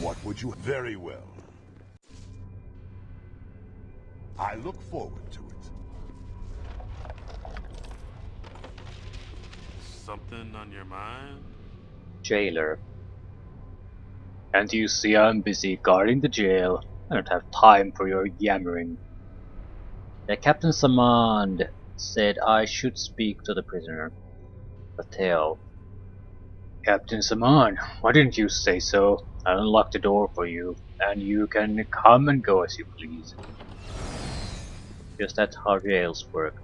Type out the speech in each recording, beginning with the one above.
What would you... Very well. I look forward to it. Something on your mind? Jailer. And you see I'm busy guarding the jail. I don't have time for your yammering. The Captain Samand said I should speak to the prisoner. Mateo. Captain Samand, why didn't you say so? I unlocked the door for you, and you can come and go as you please. Because that's how jails work.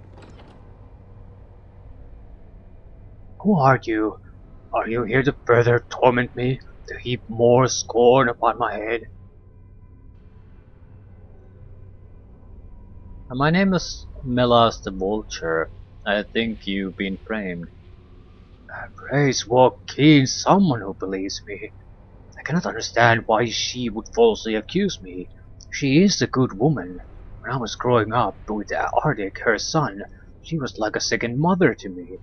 Who are you? Are you here to further torment me? To heap more scorn upon my head? My name is Melas the Vulture. I think you've been framed. Praise Joaquin, someone who believes me. I cannot understand why she would falsely accuse me. She is a good woman. When I was growing up with Arctic, her son, she was like a second mother to me.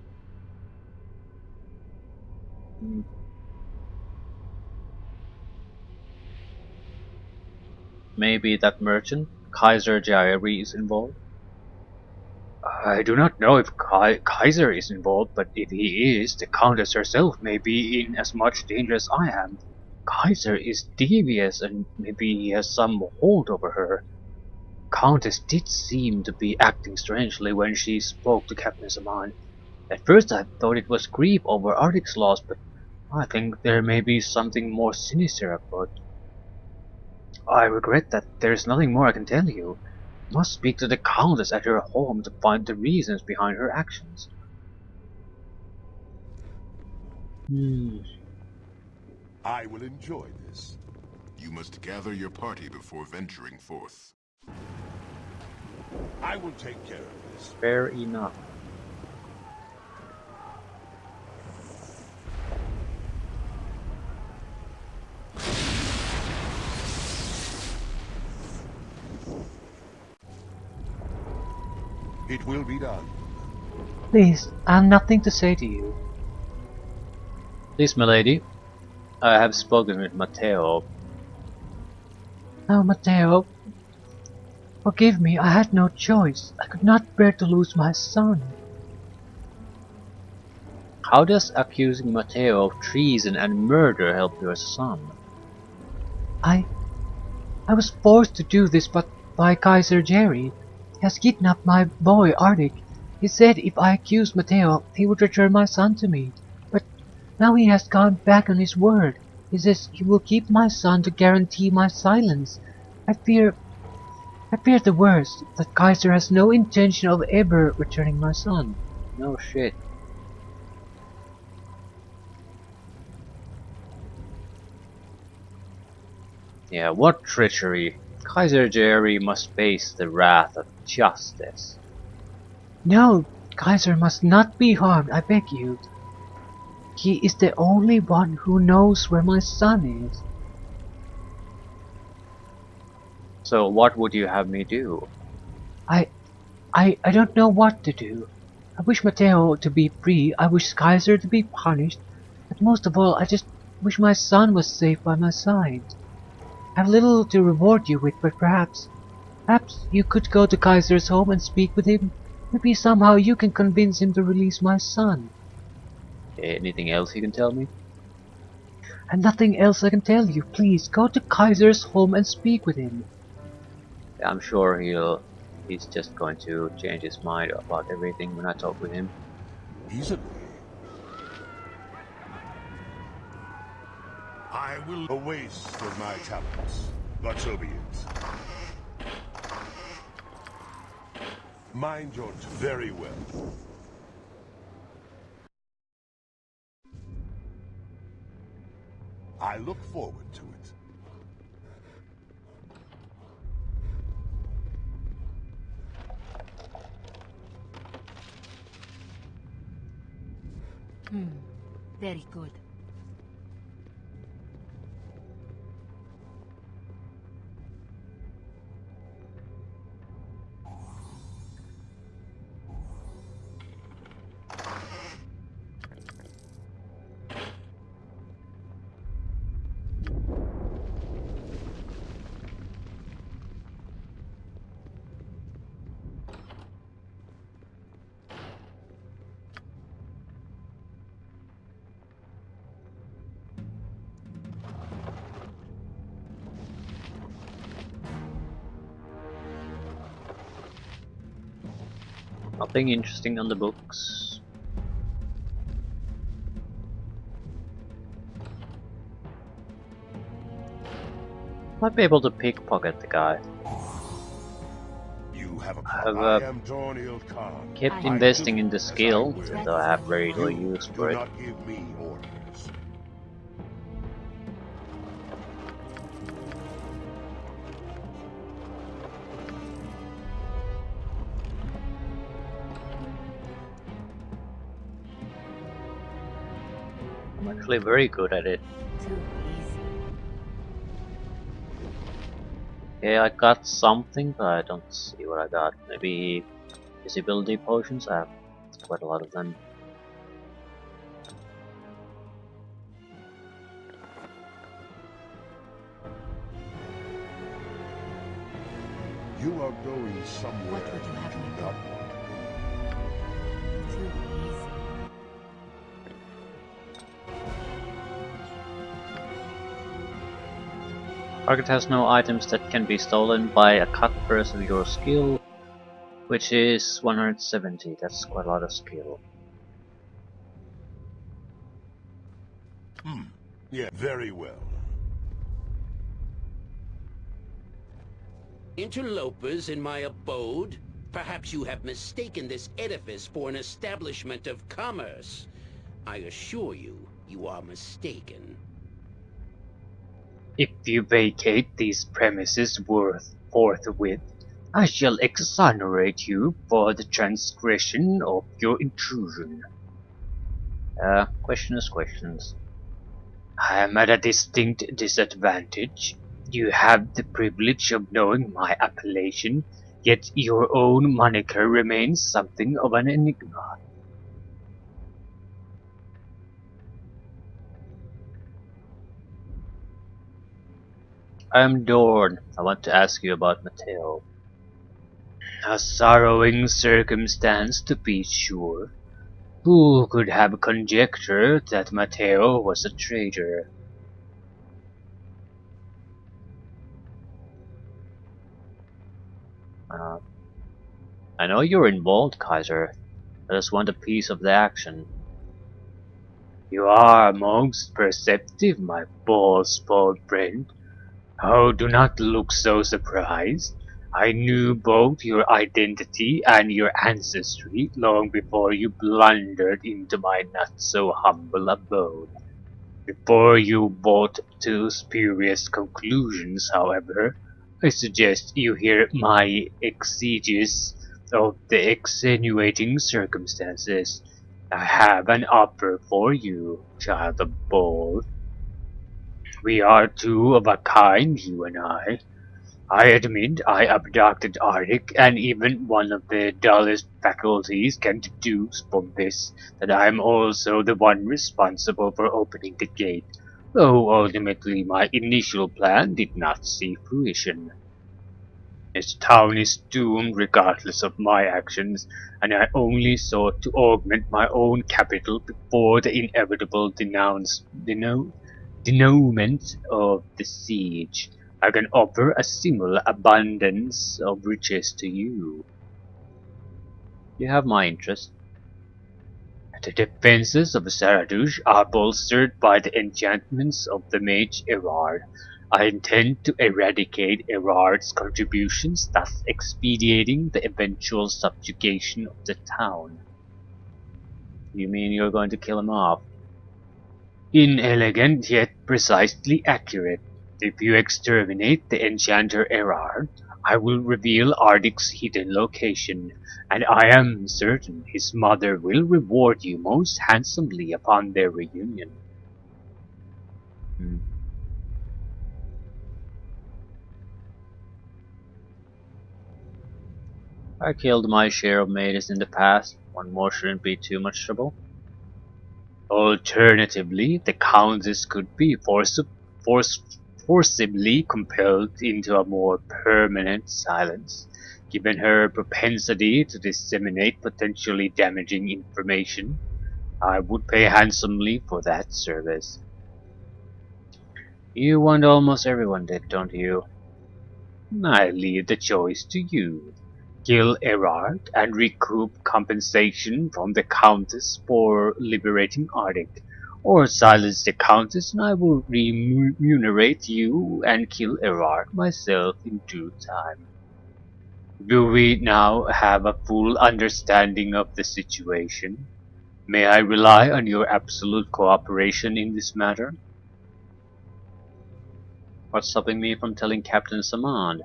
Maybe that merchant, Kaiser Jairi, is involved? I do not know if Kaiser is involved, but if he is, the Countess herself may be in as much danger as I am. Kaiser is devious and maybe he has some hold over her. Countess did seem to be acting strangely when she spoke to Captain Saman. At first I thought it was grief over Arctic's loss, but I think there may be something more sinister afoot. I regret that there is nothing more I can tell you. I must speak to the Countess at her home to find the reasons behind her actions. I will enjoy this. You must gather your party before venturing forth. I will take care of this. Fair enough. It will be done. Please, I have nothing to say to you. Please, milady, I have spoken with Matteo. Oh, Matteo, forgive me, I had no choice. I could not bear to lose my son. How does accusing Matteo of treason and murder help your son? I was forced to do this by Kaiser Jerry. He has kidnapped my boy Arctic. He said if I accused Matteo, he would return my son to me. But now he has gone back on his word. He says he will keep my son to guarantee my silence. I fear the worst, that Kaiser has no intention of ever returning my son. No shit. Yeah, what treachery. Kaiser Jerry must face the wrath of justice. No, Kaiser must not be harmed, I beg you. He is the only one who knows where my son is. So what would you have me do? I don't know what to do. I wish Matteo to be free, I wish Kaiser to be punished, but most of all I just wish my son was safe by my side. I have little to reward you with, but perhaps you could go to Kaiser's home and speak with him. Maybe somehow you can convince him to release my son. Anything else you can tell me? And nothing else I can tell you. Please, go to Kaiser's home and speak with him. I'm sure he's just going to change his mind about everything when I talk with him. Easily. I will a waste of my talents, but so be it. Mind your very well. I look forward to it. Very good. Nothing interesting on the books. Might be able to pickpocket the guy. You have a I've problem. I am Dornil Khan. kept I investing do in the as I skill, will. even though I have very little You use do for it. not give me orders. I'm actually very good at it. Too easy. Okay, I got something, but I don't see what I got. Maybe visibility potions? I have quite a lot of them. You are going somewhere What would you have do me do? not want to Too easy. Target has no items that can be stolen by a cut burst of your skill, which is 170. That's quite a lot of skill. be. Yeah, very well. Interlopers in my abode? Perhaps you have mistaken this edifice for an establishment of commerce. I assure you, you are mistaken. If you vacate these premises forthwith, I shall exonerate you for the transgression of your intrusion. Questions. I am at a distinct disadvantage. You have the privilege of knowing my appellation, yet your own moniker remains something of an enigma. I am Dorn. I want to ask you about Matteo. A sorrowing circumstance, to be sure. Who could have conjectured that Matteo was a traitor? Uh, I know you're involved, Kaiser. I just want a piece of the action. You are most perceptive, my ball-spoiled friend. Oh, do not look so surprised. I knew both your identity and your ancestry long before you blundered into my not-so-humble abode. Before you bolt to spurious conclusions, however, I suggest you hear my exegesis of the extenuating circumstances. I have an offer for you, child of Ball. We are two of a kind, you and I. I admit I abducted Arctic, and even one of the dullest faculties can deduce from this that I am also the one responsible for opening the gate, though ultimately my initial plan did not see fruition. This town is doomed regardless of my actions, and I only sought to augment my own capital before the inevitable denouement of the siege. I can offer a similar abundance of riches to you. You have my interest. The defenses of Zaradush are bolstered by the enchantments of the mage Erard. I intend to eradicate Erard's contributions, thus expediting the eventual subjugation of the town. You mean you're going to kill him off? Inelegant yet precisely accurate. If you exterminate the enchanter Erard, I will reveal Ardic's hidden location, and I am certain his mother will reward you most handsomely upon their reunion. I killed my share of maidens in the past. One more shouldn't be too much trouble. Alternatively, the Countess could be forcibly compelled into a more permanent silence, given her propensity to disseminate potentially damaging information. I would pay handsomely for that service. You want almost everyone dead, don't you? I leave the choice to you. kill Erard and recoup compensation from the Countess for liberating Arctic, or silence the Countess and I will remunerate you and kill Erard myself in due time. Do we now have a full understanding of the situation? May I rely on your absolute cooperation in this matter? What's stopping me from telling Captain Samad?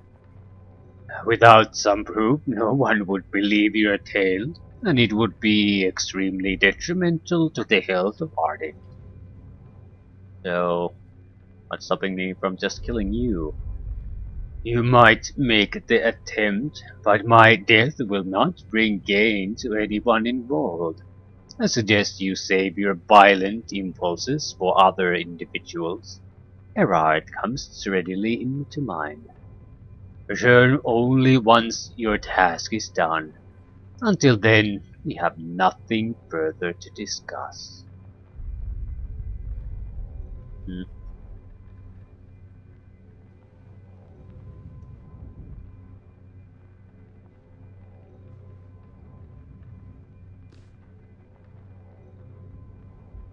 Without some proof, no one would believe your tale, and it would be extremely detrimental to the health of Arctic. So, what's stopping me from just killing you? You might make the attempt, but my death will not bring gain to anyone involved. I suggest you save your violent impulses for other individuals. Erard comes readily into mind. Return only once your task is done. Until then, we have nothing further to discuss. Hmm.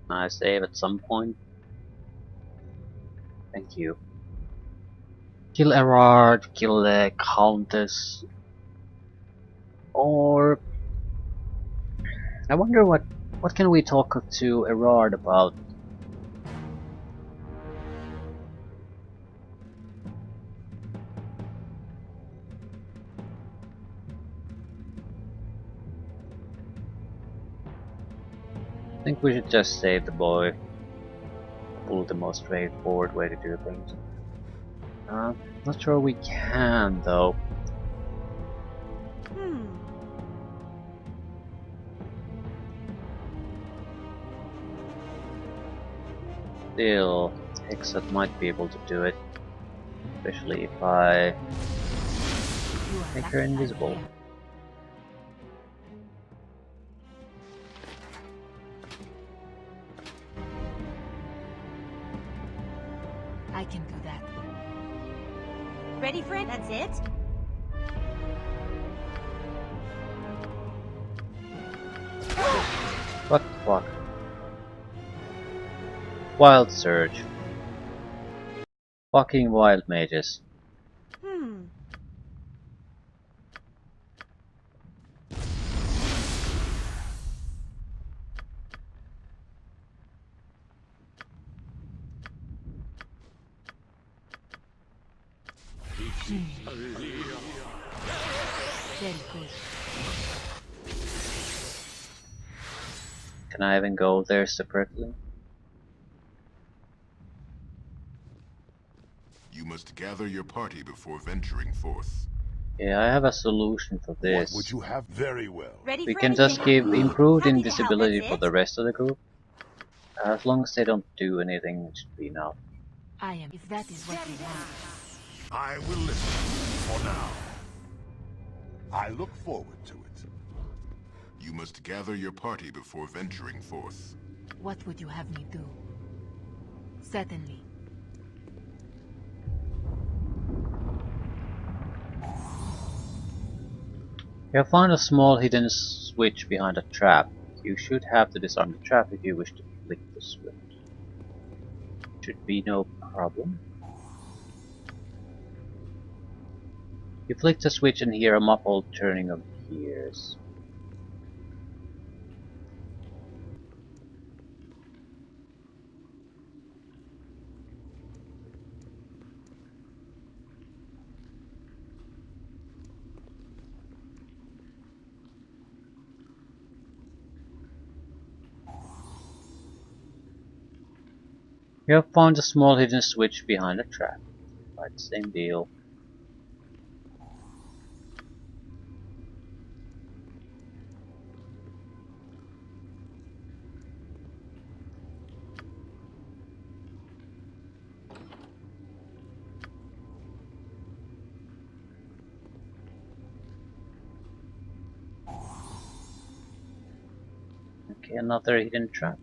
I save at some point. Thank you. Kill Erard, kill the Countess, or I wonder what can we talk to Erard about? I think we should just save the boy. Pull the most straightforward way to do things. Not sure we can though. Still, Hexat might be able to do it. Especially if I make her invisible. I can do that. Ready for it? That's it? What the fuck? Wild Surge. Fucking wild mages. Very good. Can I even go there separately? You must gather your party before venturing forth. Yeah, I have a solution for What this. would you have? Very well. Ready We for can just anything? give improved Happy to help, invisibility that's for it? the rest of the group. As long as they don't do anything, it should be enough. I am, if that is what you want. I will listen for now. I look forward to it. You must gather your party before venturing forth. What would you have me do? Certainly. You have found a small hidden switch behind a trap. You should have to disarm the trap if you wish to flick the switch. Should be no problem. You flick the switch and hear a muffled turning of gears. You have found a small hidden switch behind a trap. Right, same deal. Okay, another hidden trap.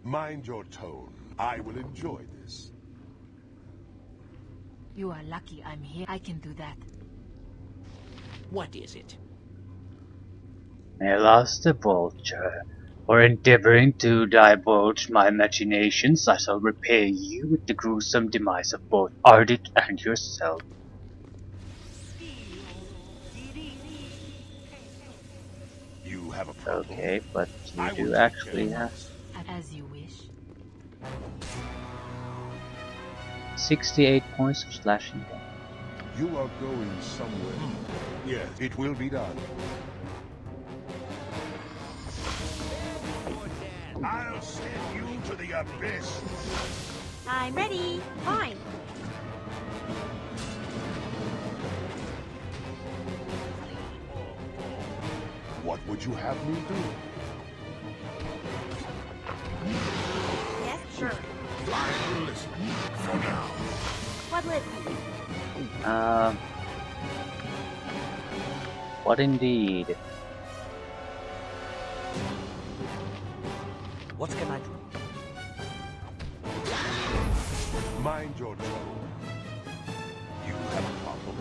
Mind your tone. I will enjoy this. You are lucky I'm here. I can do that. What is it? Alas the vulture, for endeavoring to divulge my imaginations, I shall repay you with the gruesome demise of both Ardit and yourself. You have a problem? Okay, but you I will do take actually care of have this. As you wish. 68 points of slashing damage. You are going somewhere. Yes, it will be done. I'll send you to the abyss. I'm ready. Fine. What would you have me do? Yes, sure. I will listen for now. What will it be? What indeed? What can I do? Mind your tone. You have a problem?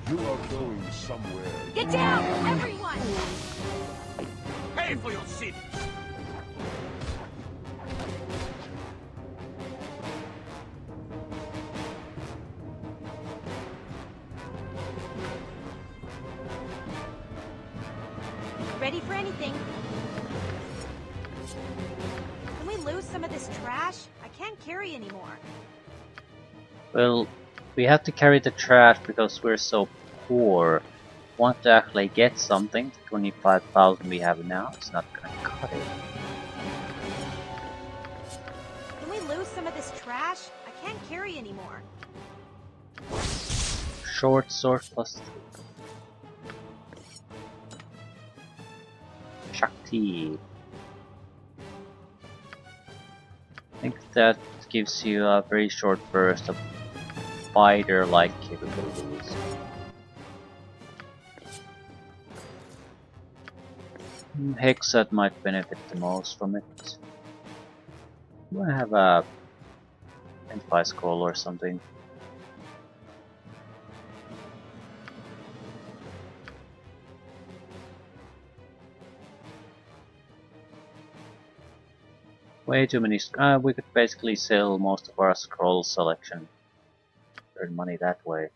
You are going somewhere. Get down, everyone! Pay for your sins! Ready for anything. Can we lose some of this trash? I can't carry anymore. Well, we have to carry the trash because we're so poor. Want to actually get something, the 25,000 we have now, it's not gonna cut it. Can we lose some of this trash? I can't carry anymore. Short sword plus 3. Shakti. I think that gives you a very short burst of fighter-like capabilities. Hexat might benefit the most from it. Do I have a Enterprise scroll or something? Way too many. We could basically sell most of our scroll selection. Earn money that way.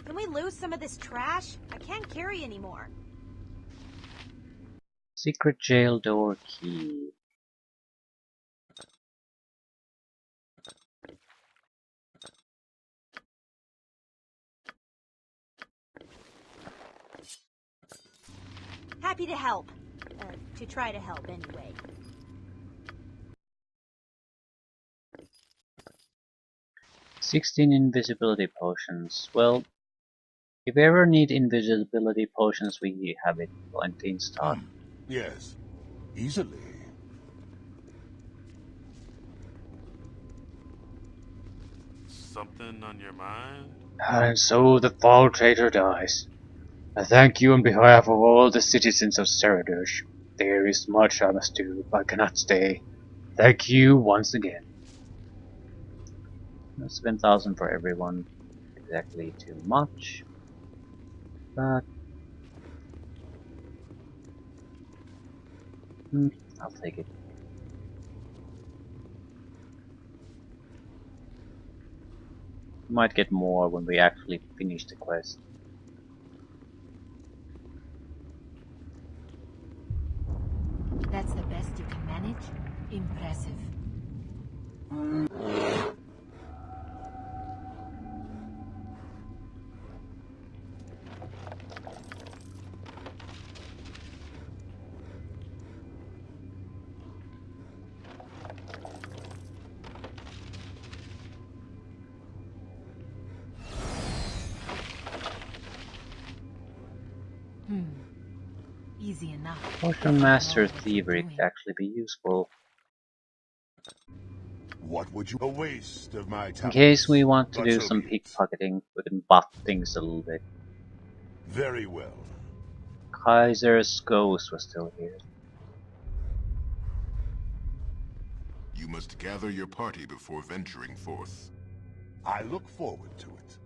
Can we lose some of this trash? I can't carry anymore. Secret jail door key. Happy to help. To try to help anyway. "16 invisibility potions. Well, if we ever need invisibility potions, we have it plenty in stock. Yes, easily. Something on your mind? And so the foul traitor dies. I thank you on behalf of all the citizens of Ceradush. There is much I must do. I cannot stay. Thank you once again." 7,000 for everyone. Exactly too much. But I'll take it. Might get more when we actually finish the quest. That's the best you can manage? Impressive. Easy enough. Potion Master Thievery could actually be useful. What would you... A waste of my time. In case we want to But do so some be it. pickpocketing, we can buff things a little bit. Very well. Kaiser's ghost was still here. You must gather your party before venturing forth. I look forward to it.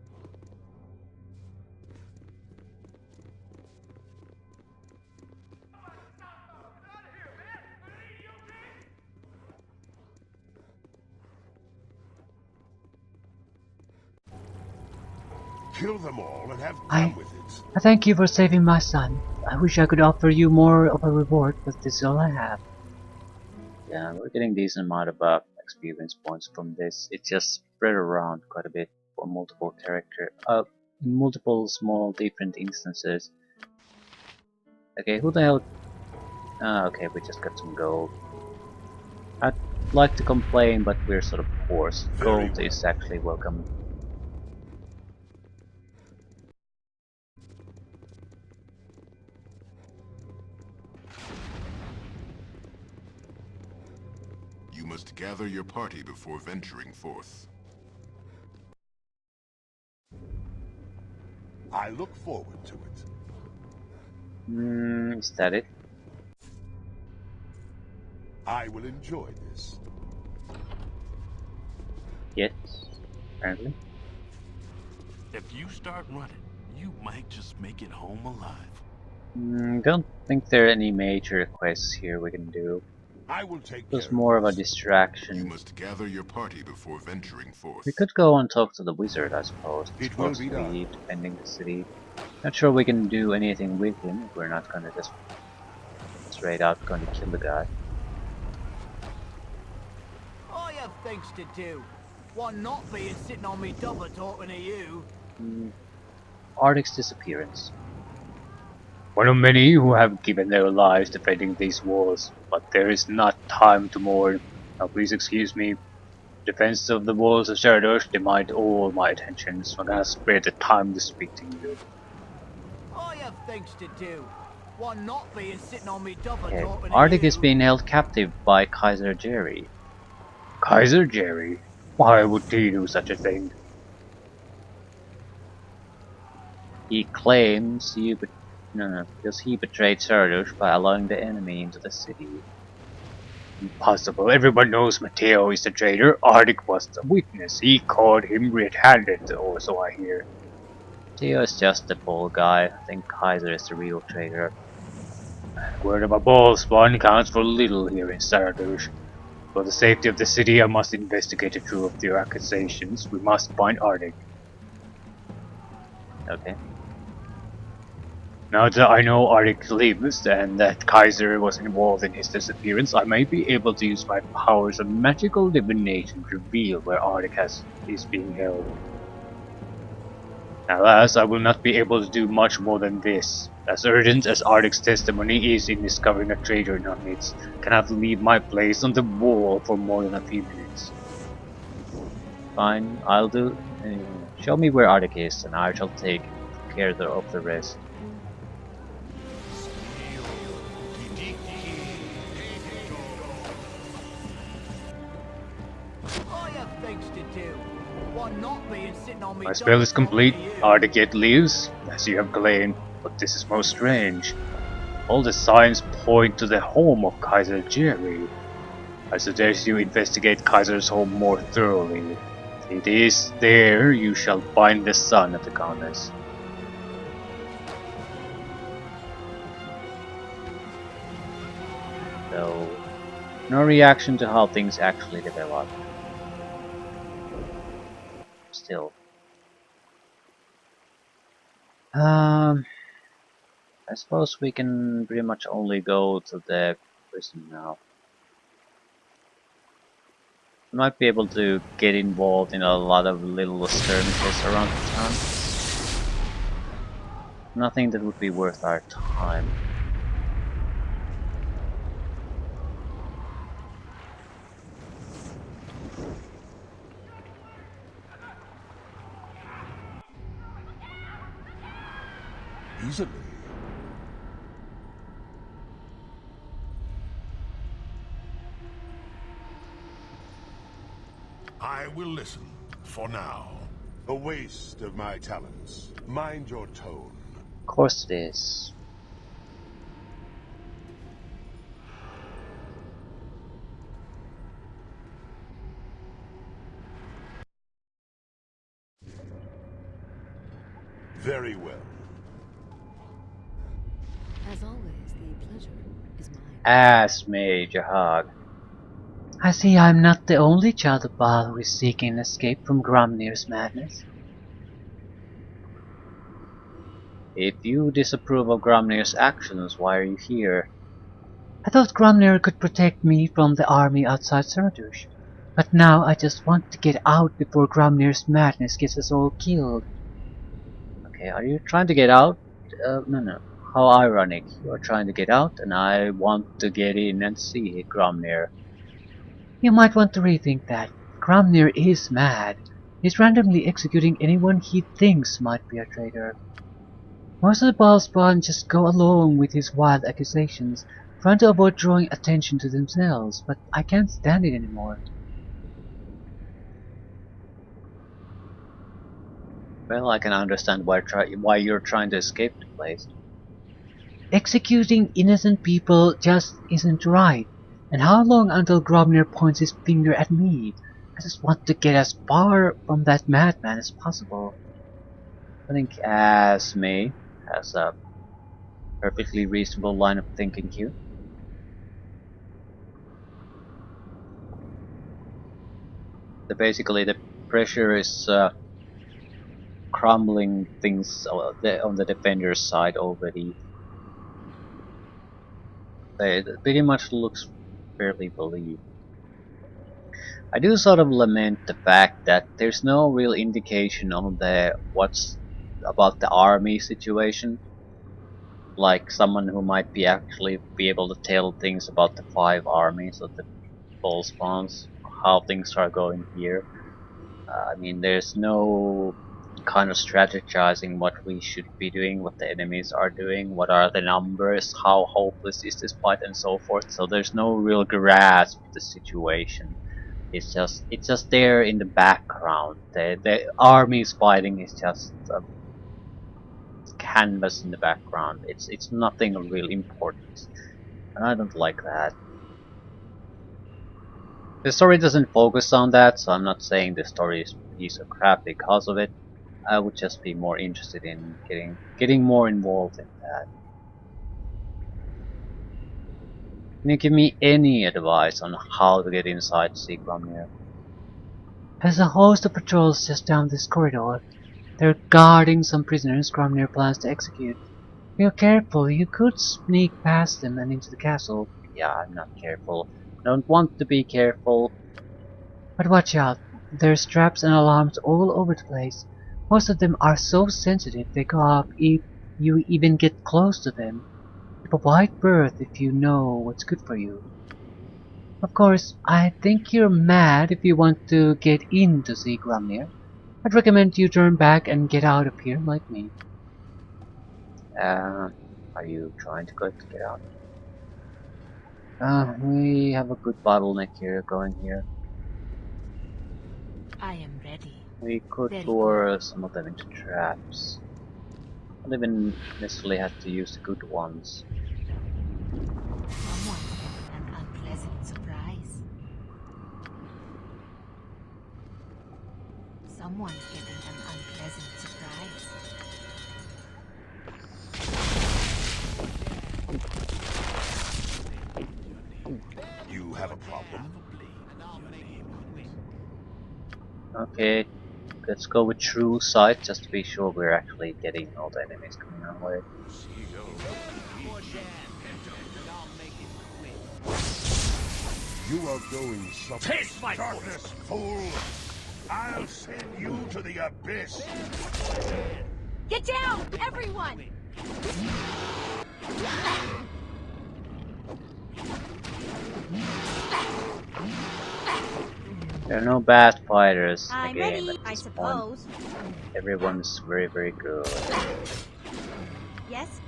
Kill them all and have done with it. I thank you for saving my son. I wish I could offer you more of a reward, but this is all I have. Yeah, we're getting decent amount of experience points from this. It's just spread around quite a bit for multiple multiple small different instances. Okay, who the hell? Okay, we just got some gold. I'd like to complain, but we're sort of poor. So gold is actually welcome. You must gather your party before venturing forth. I look forward to it. Is that it? I will enjoy this. Yes, apparently. If you start running, you might just make it home alive. Don't think there are any major quests here we can do. I will take It was care more of a this. You distraction. must gather your party before venturing forth. We could go and talk to the wizard, I suppose. It will be done. Mostly defending the city. Not sure we can do anything with him if we're not gonna just straight out gonna kill the guy. I have things to do. One not being sitting on me double talking to you. Ardic's disappearance. One of many who have given their lives defending these walls, but there is not time to mourn. Now please excuse me. Defense of the walls of Saradosh demand all my attention, so I'm gonna spare the time to speak to you. I have things to do. One not being sitting on me double Okay. talking to Arctic you. is being held captive by Kaiser Jerry. Kaiser Jerry? Why would he do such a thing? He claims because he betrayed Saradosh by allowing the enemy into the city. Impossible. Everyone knows Matteo is the traitor. Arctic was the witness. He caught him red-handed, or so I hear. Matteo is just the ball guy. I think Kaiser is the real traitor. Word of a ball spawn counts for little here in Saradosh. For the safety of the city, I must investigate the truth of your accusations. We must find Arctic. Okay. Now that I know Arctic lives and that Kaiser was involved in his disappearance, I may be able to use my powers of magical divination to reveal where Arctic is being held. Alas, I will not be able to do much more than this. As urgent as Arctic's testimony is in discovering a traitor in our midst, I cannot leave my place on the wall for more than a few minutes. Fine, I'll do. Show me where Arctic is, and I shall take care of the rest. I have things to do. One not being sitting on me My double spell is complete. talking to you. Arctic yet lives, as you have claimed, but this is most strange. All the signs point to the home of Kaiser Jerry. I suggest you investigate Kaiser's home more thoroughly. It is there you shall find the son of the goddess. So, no reaction to how things actually develop. Still. I suppose we can pretty much only go to the prison now. We might be able to get involved in a lot of little skirmishes around the town. Nothing that would be worth our time. Easily. I will listen, for now. A waste of my talents. Mind your tone. Of course it is. Very well. As always, the pleasure is mine. Asme Jahag. I see I'm not the only child of Baal who is seeking escape from Gromnir's madness. If you disapprove of Gromnir's actions, why are you here? I thought Gromnir could protect me from the army outside Saradush, but now I just want to get out before Gromnir's madness gets us all killed. Okay, are you trying to get out? No. How ironic. You are trying to get out, and I want to get in and see Gromnir. You might want to rethink that. Gromnir is mad. He's randomly executing anyone he thinks might be a traitor. Most of the Baalspawn just go along with his wild accusations, trying to avoid drawing attention to themselves, but I can't stand it anymore. Well, I can understand why you're trying to escape the place. Executing innocent people just isn't right. And how long until Gromnir points his finger at me? I just want to get as far from that madman as possible. I think Asme has a perfectly reasonable line of thinking here. Basically, the pressure is crumbling things on the defender's side already. It pretty much looks fairly believed. I do sort of lament the fact that there's no real indication on what's about the army situation. Like someone who might be actually be able to tell things about the 5 armies of the Baalspawns, how things are going here. I mean, there's no kind of strategizing what we should be doing, what the enemies are doing, what are the numbers, how hopeless is this fight, and so forth. So there's no real grasp of the situation. It's just there in the background. The armies fighting is just a canvas in the background. It's nothing of real importance, and I don't like that. The story doesn't focus on that, so I'm not saying the story is a piece of crap because of it. I would just be more interested in getting more involved in that. Can you give me any advice on how to get inside Gromnir? There's a host of patrols just down this corridor. They're guarding some prisoners Gromnir plans to execute. If you're careful, you could sneak past them and into the castle. Yeah, I'm not careful. I don't want to be careful. But watch out. There's traps and alarms all over the place. Most of them are so sensitive they go off if you even get close to them. Keep a wide berth if you know what's good for you. Of course, I think you're mad if you want to get in to see Gromnir. I'd recommend you turn back and get out of here like me. Are you trying to get out? We have a good bottleneck here going here. I am ready. We could Very lure some of them into traps. Not even necessarily have to use the good ones. Someone's getting an unpleasant surprise. Someone's getting an unpleasant surprise. You have a problem? Okay, let's go with true sight just to be sure we're actually getting all the enemies coming our way. You are going somewhere. Taste my darkness, fool! I'll send you to the abyss! Get down, everyone! There are no bad fighters in I'm the game ready, at I this point. suppose. Everyone's very, very good. Yes?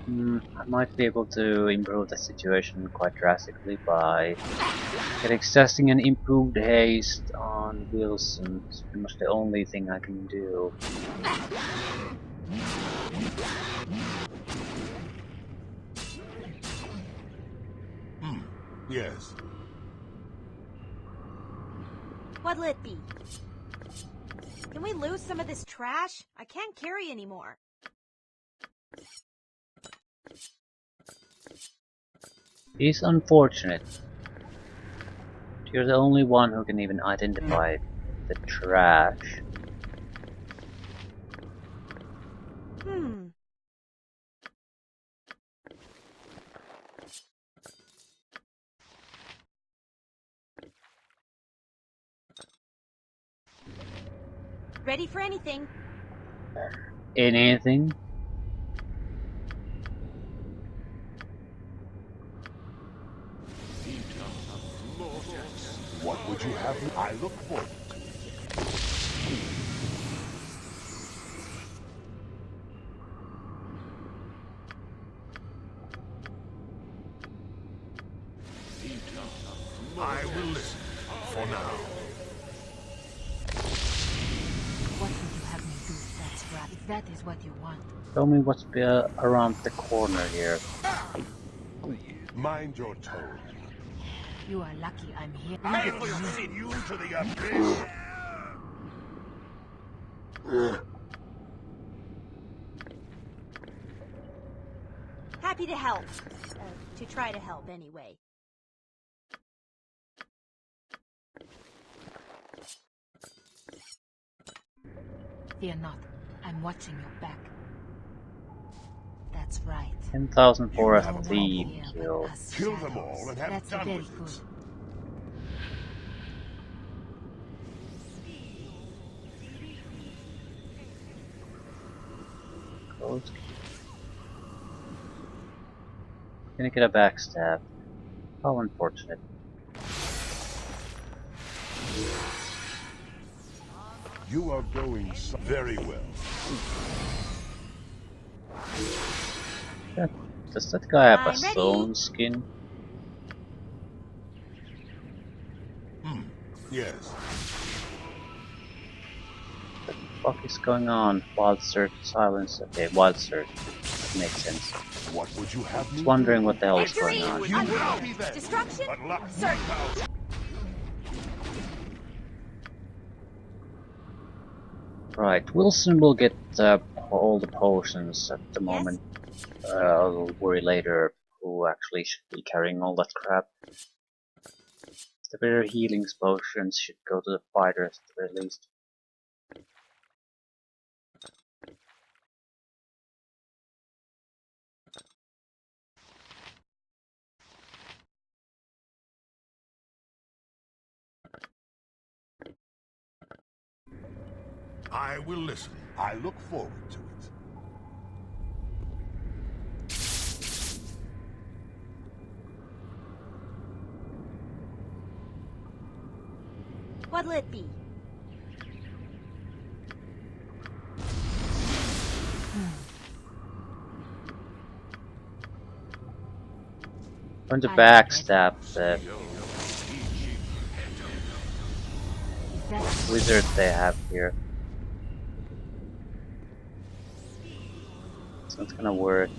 I might be able to improve the situation quite drastically by accessing an improved haste on Wilson. It's pretty much the only thing I can do. Yes. What'll it be? Can we lose some of this trash? I can't carry anymore. It's unfortunate. You're the only one who can even identify the trash. Hmm. Ready for anything. Anything? What would you have me? I look forward to it. I will listen for now. What would you have me do? That's right. If that is what you want. Tell me what's around the corner here. Mind your tone. You are lucky I'm here. I will send you to the abyss. Happy to help. To try to help, anyway. Fear not. I'm watching your back. That's right. 10,000 for have a a thief Here, but kill. us Kill them shadows. all and have That's done very with good. it. Close. Gonna get a backstab. How unfortunate. You are going very well. Does that guy have a I'm ready. stone skin? Yes. What the fuck is going on? Wild search, silence. Okay, wild search. That makes sense. What would you have me Just wondering do? what the hell is Victory! going on. You Under- copy that. Destruction? But luck Sir. Right, Wilson will get all the potions at the moment. I'll worry later who actually should be carrying all that crap. The very healing potions should go to the fighters at the very least. I will listen. I look forward to it. What'll it be? Going to I'm backstab the That's wizard they have here. It's not gonna work.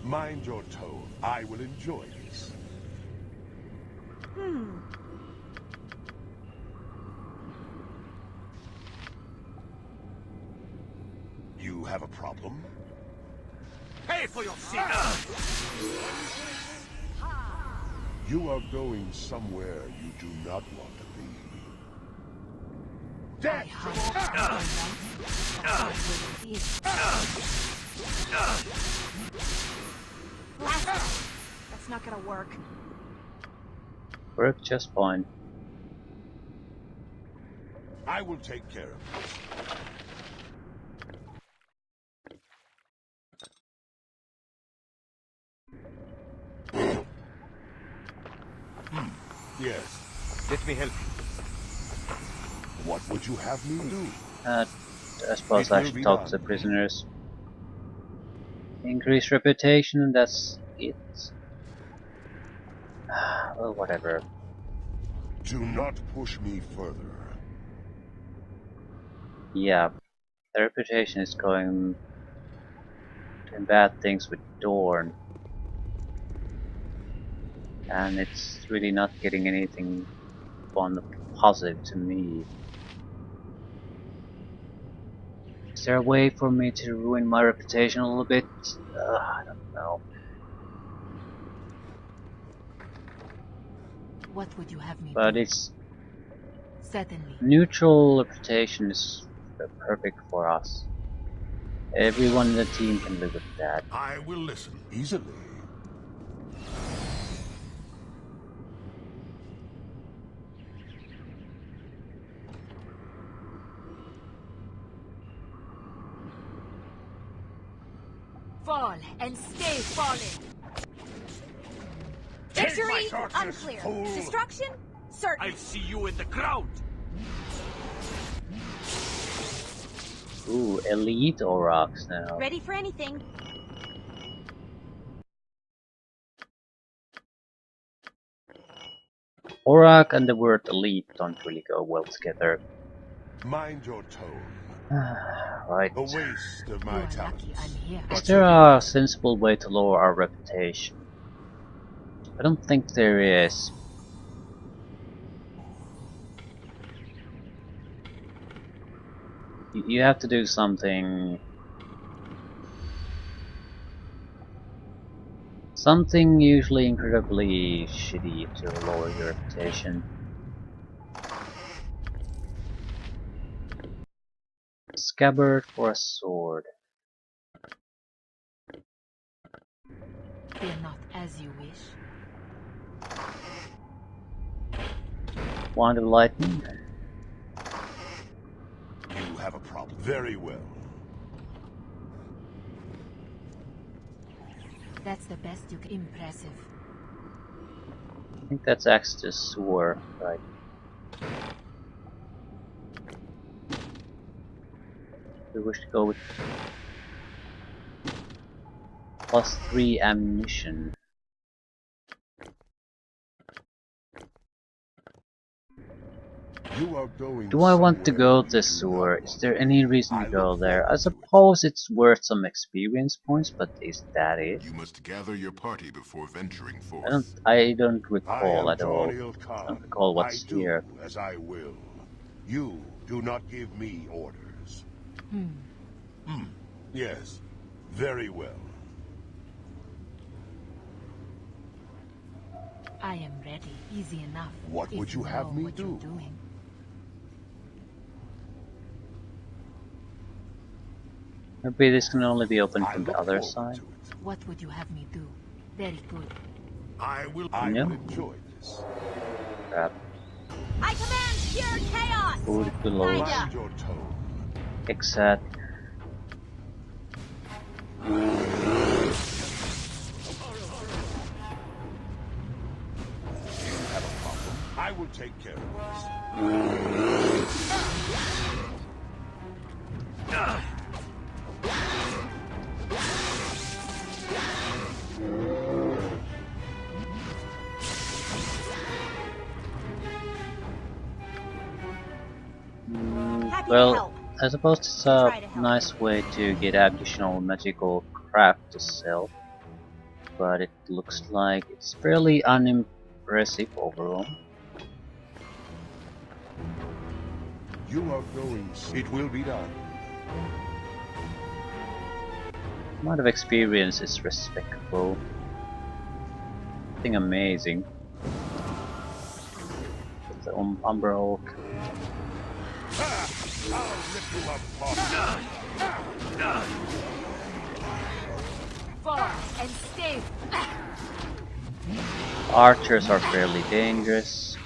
Mind your tone. I will enjoy this. Hmm. You have a problem? Pay for your sin! You are going somewhere you do not want to be. Death! Blast it. That's not gonna work. Work just fine. I will take care of this. Yes. Let me help you. What would you have me do? I suppose It I will should be talk done. to the prisoners. Increase reputation, that's it. Well, whatever. Do not push me further. Yeah, the reputation is doing bad things with Dorn. And it's really not getting anything fun positive to me. Is there a way for me to ruin my reputation a little bit? I don't know. What would you have me But do? it's Certainly. neutral reputation is perfect for us. Everyone in the team can live with that. I will listen. Easily. Fall and stay falling. Victory darkness, unclear. fool. Destruction certain. I'll see you in the ground. Ooh, elite Aurochs now. Ready for anything. Auroch and the word elite don't really go well together. Mind your tone. Right. A waste of You my are talents. lucky I'm here. Is there a sensible way to lower our reputation? I don't think there is. You have to do something. Something usually incredibly shitty to lower your reputation. Scabbard for a sword. Fear not as you wish. Wand of lightning. You have a problem. Very well. That's the best you can. Impressive. I think that's Axis Sword, right? We wish to go with +3 ammunition. You are going Do I want to somewhere go you this do sewer? not Is want there to any go. reason I to go look there? I forward to it. suppose it's worth some experience points, but is that it? You must gather your party before venturing I forth. don't I recall am at all. Gromnir I Khan. don't recall I what's do here. as I will. You do not give me orders. Yes, very well. I am ready. Easy enough. What if would you have know me what do? You're doing. Maybe this can only be opened I from the look other forward side. to it. What would you have me do? Very good. I will No. enjoy this. Crap. I command pure chaos. Food below. Kinda. Mind your tone. Exact. Have a problem? I will take care of this. Happy to Well, help. I suppose it's I'll a try to help. nice way to get additional magical crap to sell, but it looks like it's fairly unimpressive overall. You are going. It will be done. Amount of experience is respectable. Nothing amazing. The Umbra Hulk. I'll rip you apart. Fall and stay. Archers are fairly dangerous.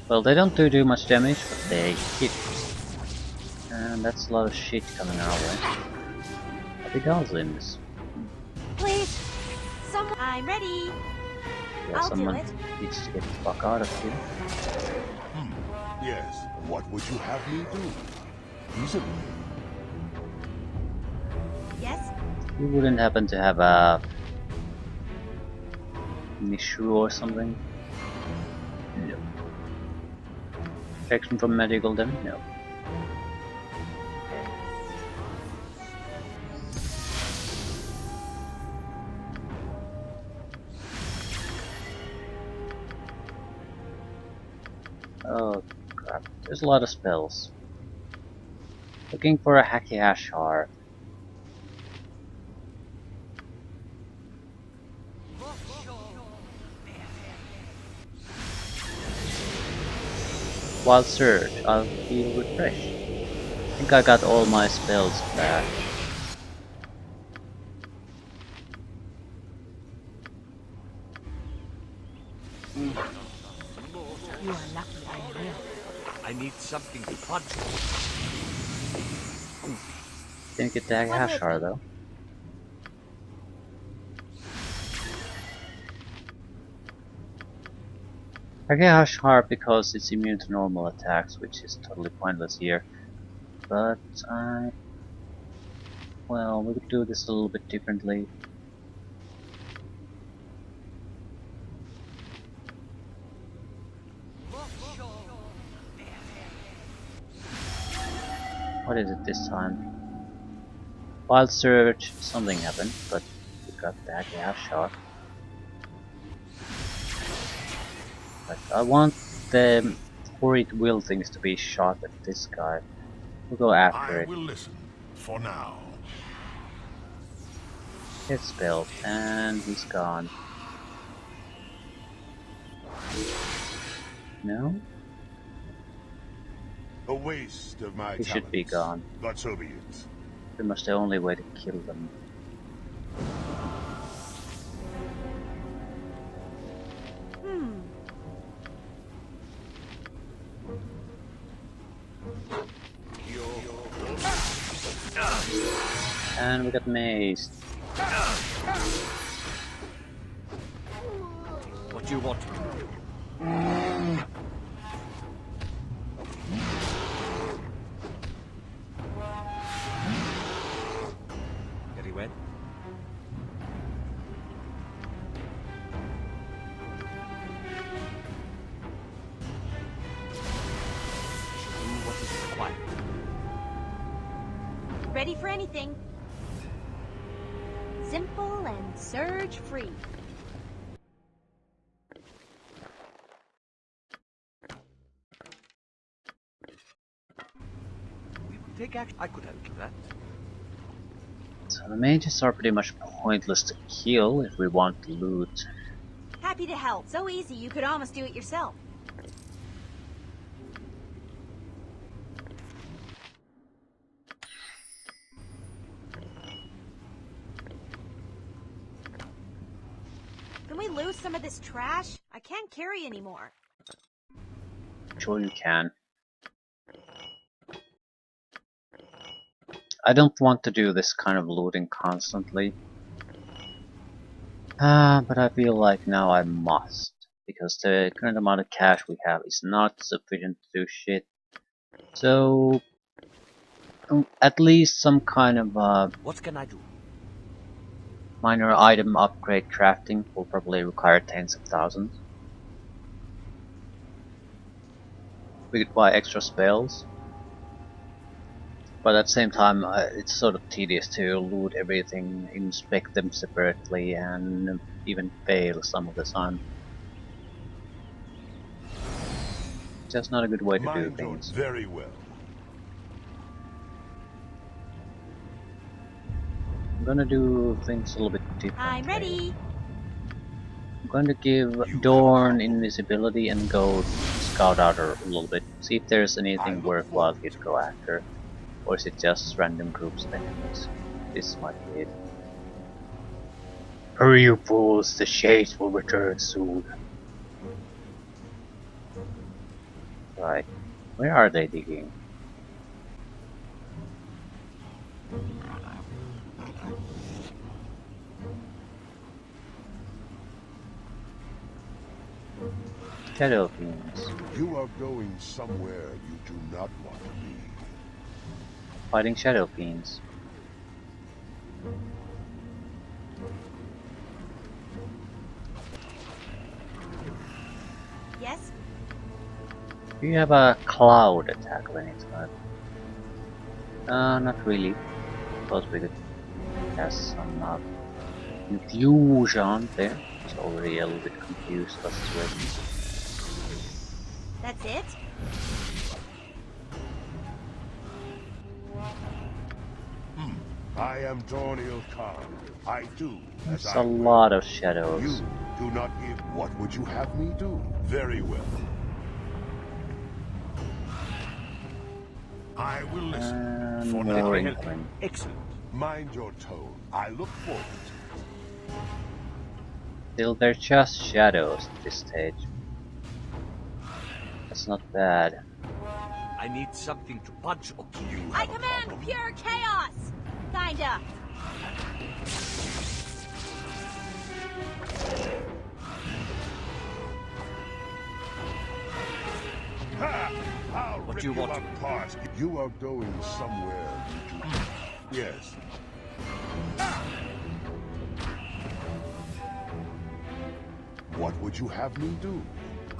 Well, they don't do much damage, but they hit. And that's a lot of shit coming our way. Happy Goslings. Please. Someone. I'm ready. Yeah, I'll do someone it. needs to get the fuck out of here. Yes. What would you have me do? Easily. Yes. You wouldn't happen to have a Nishu or something? No. Protection from medical damage? No. Oh crap, there's a lot of spells. Looking for a Hacky Hashar. Wild Surge, I'll feel refreshed. I think I got all my spells back. You are lucky I'm here. I need something to punch. Didn't get the Hacky One with Hashar me. though. Hacky Hashar because it's immune to normal attacks, which is totally pointless here. But well, we could do this a little bit differently. What is it this time? Wild Surge, something happened, but we got the Hacky Hashar. But I want the horrid will things to be shot at this guy. We'll go after I it. will listen for now. Hit spell, and he's gone. No? A waste of my He should be talents, gone. but so be it. Pretty much the only way to kill them. And we got mazed. What do you want? Very well. Do what is required. Ready for anything. Simple and surge free. We will take action. I could help with that. So the mages are pretty much pointless to kill if we want loot. Happy to help. So easy you could almost do it yourself. Can we lose some of this trash? I can't carry anymore. Sure you can. I don't want to do this kind of looting constantly. But I feel like now I must. Because the current amount of cash we have is not sufficient to do shit. So, at least some kind of What can I do? minor item upgrade crafting will probably require tens of thousands. We could buy extra spells. But at the same time, it's sort of tedious to loot everything, inspect them separately, and even fail some of the time. Just not a good way to do Mine don't things. very well. I'm gonna do things a little bit differently. I'm ready. I'm going to give Dorn invisibility and go scout out a little bit. See if there's anything worthwhile here to go after. Or is it just random groups of enemies? This might be it. Hurry you fools, the shades will return soon. Right, where are they digging? Shadow Fiends. You are going somewhere you do not want to be. Fighting Shadow Fiends. Yes? Do you have a cloud attack of any type? Not really. Suppose we could cast some confusion there. It's already a little bit confused as to it. That's it? I am Dornil Khan. I do as It's I a will. lot of shadows. You do not give. What would you have me do? Very well. I will listen. And more incoming. Excellent. Mind your tone. I look forward to it. Still, they're just shadows at this stage. That's not bad. I need something to punch or kill. You I have a command problem? pure chaos! Kinda. Ha! I'll What rip you want? apart. You are going somewhere. You do. Yes. What would you have me do?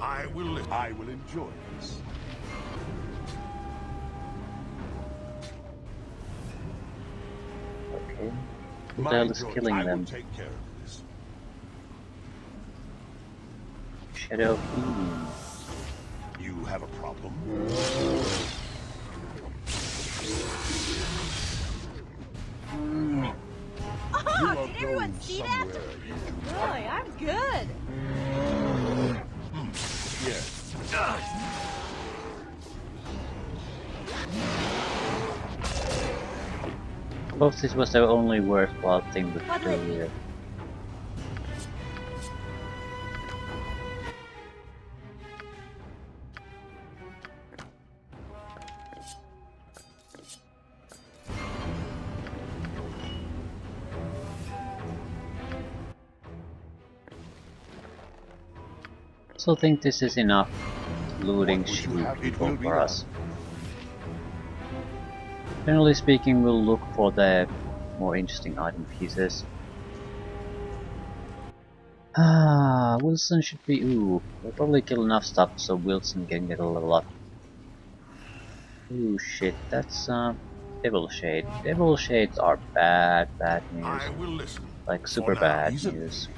I will enjoy this. Okay. Who the Mind hell is yours, killing I them? will take care of this. Shadow Fiend. You have a problem? Oh, did everyone see that? Boy, I'm good. Yes. Suppose this was the only worthwhile thing we could do Lovely. here. So think this is enough looting What would you shoe have? It people will be for done. us. Generally speaking, we'll look for the more interesting item pieces. Ah, Wilson should be. Ooh, we'll probably kill enough stuff so Wilson can get a level up. Ooh, shit, that's Devil Shade. Devil Shades are bad news. I will listen. Like For super now, bad easily. news.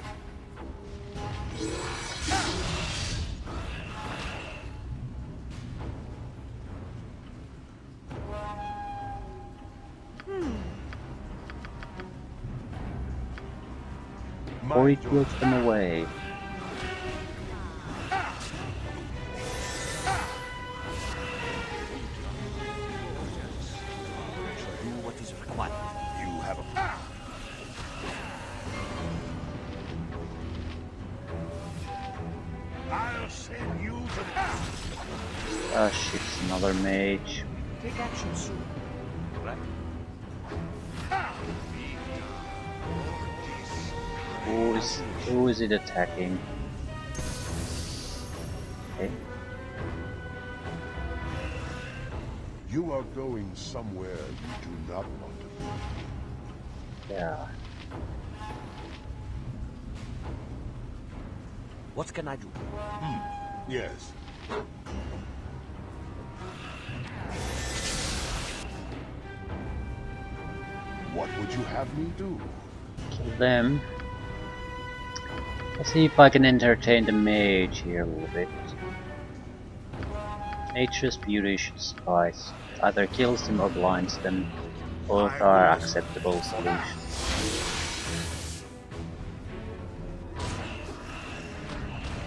Or he Mind your kills them away. Do what is required. You have a I'll send you to the Ah shit, it's another mage. Take action soon. Right? Who is it attacking? Okay. You are going somewhere you do not want to be. Yeah. What can I do? Yes. What would you have me do? Kill them. Let's see if I can entertain the mage here a little bit. Nature's beauty should suffice. Either kills them or blinds them. Both are acceptable solutions.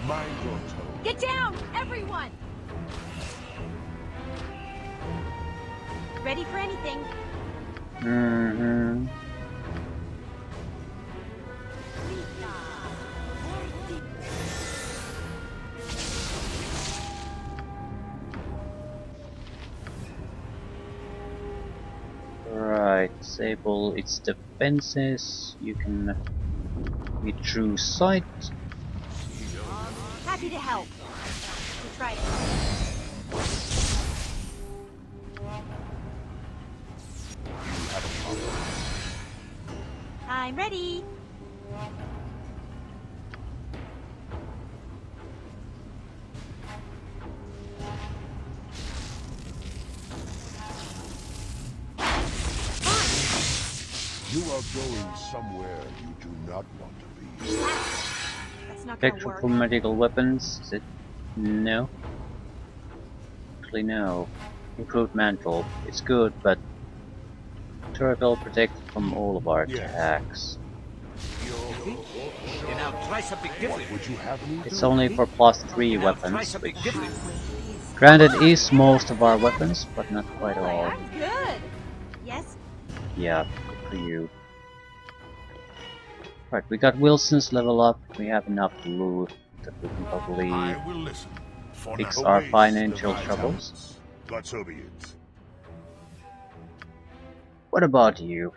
Mind your tone. Get down, everyone! Ready for anything. Mm-hmm. Right, disable its defenses. You can be true sight. Happy to help. We tried it. I'm ready. You are going somewhere you do not want to be. That's not gonna Spectral work. for medical weapons. Is it? No. Actually, no. Improved mantle. It's good, but turtle protected from all of our Yes. attacks. Then I'll try something different. Would you have me It's do? only for +3 Then I'll try weapons, something which different. granted is most of our weapons, but not quite Boy, all. I'm good. Yes? Yeah, good for you. Right, we got Wilson's level up. We have enough loot that we can probably I will listen. For fix now. our Waste financial of my troubles. talents. But so be it. What about you?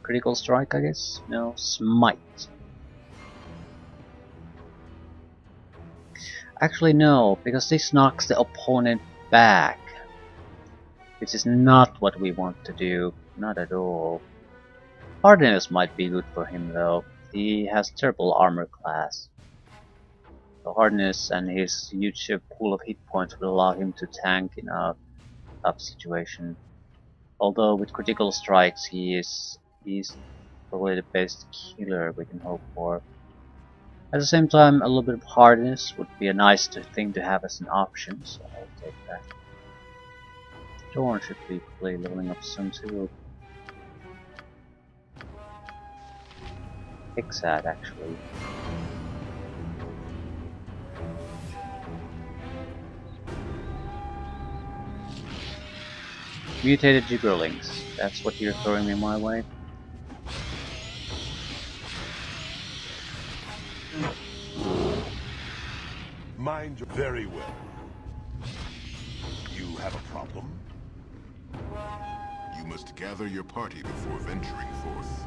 Critical strike, I guess? No, smite. Actually no, because this knocks the opponent back. Which is not what we want to do. Not at all. Hardness might be good for him though. He has triple armor class. So hardness and his huge pool of hit points will allow him to tank in a tough situation. Although with critical strikes he's probably the best killer we can hope for. At the same time, a little bit of hardness would be a nice thing to have as an option, so I'll take that. Dorn should be probably leveling up soon too. Pixad actually. Mutated Gibberlings, that's what you're throwing me my way. Mind you, very well. You have a problem? You must gather your party before venturing forth.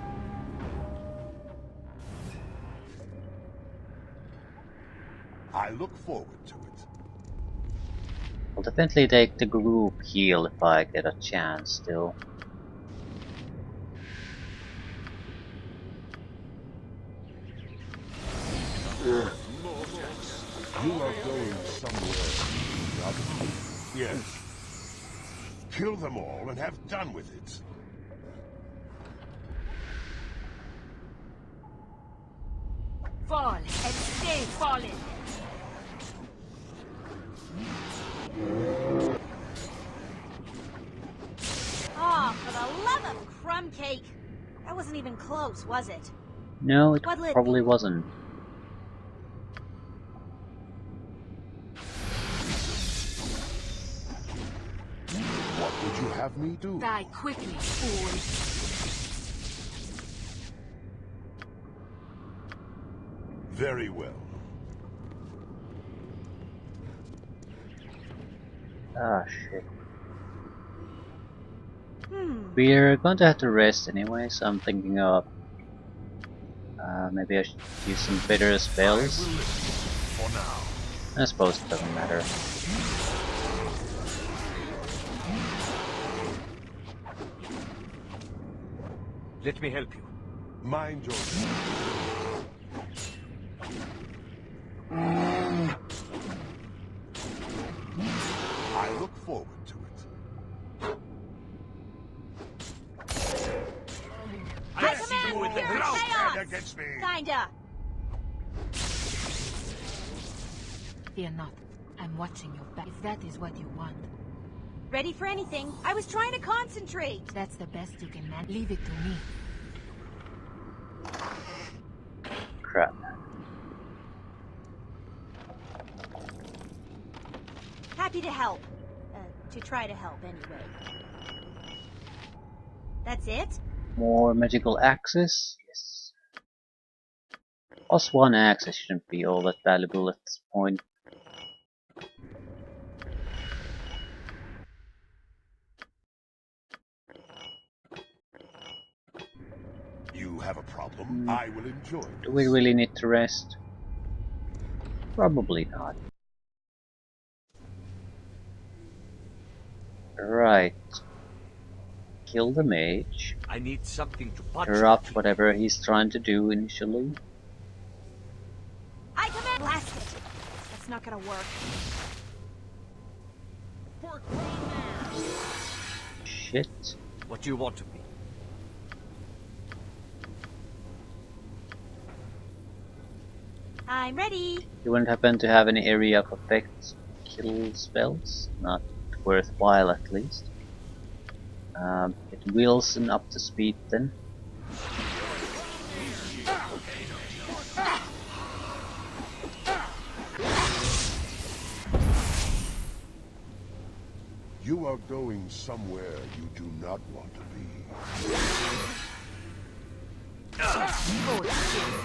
I look forward to it. I'll definitely take the group heal if I get a chance still. You are going somewhere. Yes. Kill them all and have done with it. Fall and stay falling. Oh, for the love of crumb cake. That wasn't even close, was it? No, it What'll it probably be? wasn't. What would you have me do? Die quickly, fool. Very well. Ah, shit. We're going to have to rest anyway, so I'm thinking of maybe I should use some better I will spells. listen. For now. I suppose it doesn't matter. Let me help you. Mind your... I look forward to it. I command pure Stand chaos! against me. Kinda. Fear not. I'm watching your back. If that is what you want, Ready for anything. I was trying to concentrate. that's the best you can manage. Leave it to me. Crap. Happy to help. To try to help, anyway. That's it? More magical axes? Yes. Plus one axe shouldn't be all that valuable at this point. You have a problem? I will enjoy it. Do we really need to rest? Probably not. Right. Kill the mage. I need something to punch. Interrupt whatever he's trying to do initially. I command blast it. That's not gonna work. For Gromnir. Shit. What do you want of me? I'm ready. You wouldn't happen to have any area of effect kill spells? Not worthwhile at least. Get Wilson up to speed then. You are going somewhere you do not want to be.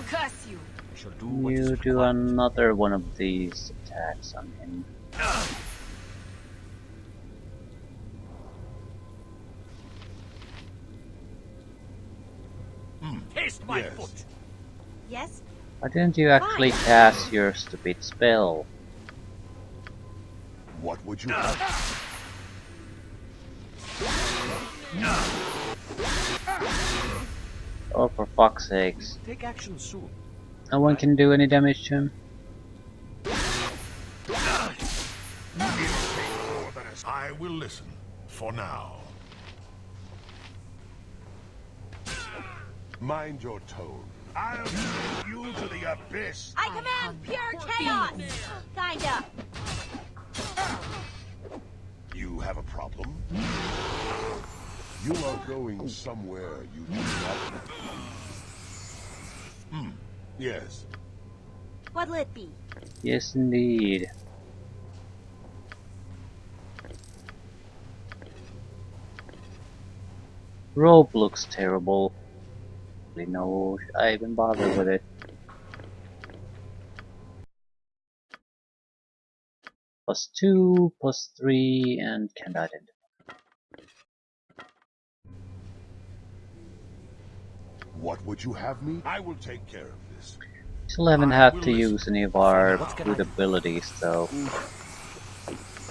Curse you! I shall do what is You do required. another one of these attacks on him. Taste my Yes. foot. Yes? Why didn't you actually cast your stupid spell? What would you have? Oh, for fuck's sakes. Take action soon. No one can do any damage to him. I will listen for now. Mind your tone. I'll send you to the abyss. I command pure chaos! Kinda. You have a problem? You are going somewhere you do not want to be. Yes. What'll it be? Yes, indeed. Rope looks terrible. No, I even bother with it. +2, +3, and can't identify. What would you have me? I will take care of this. Still haven't I had will to listen. use any of our good abilities though.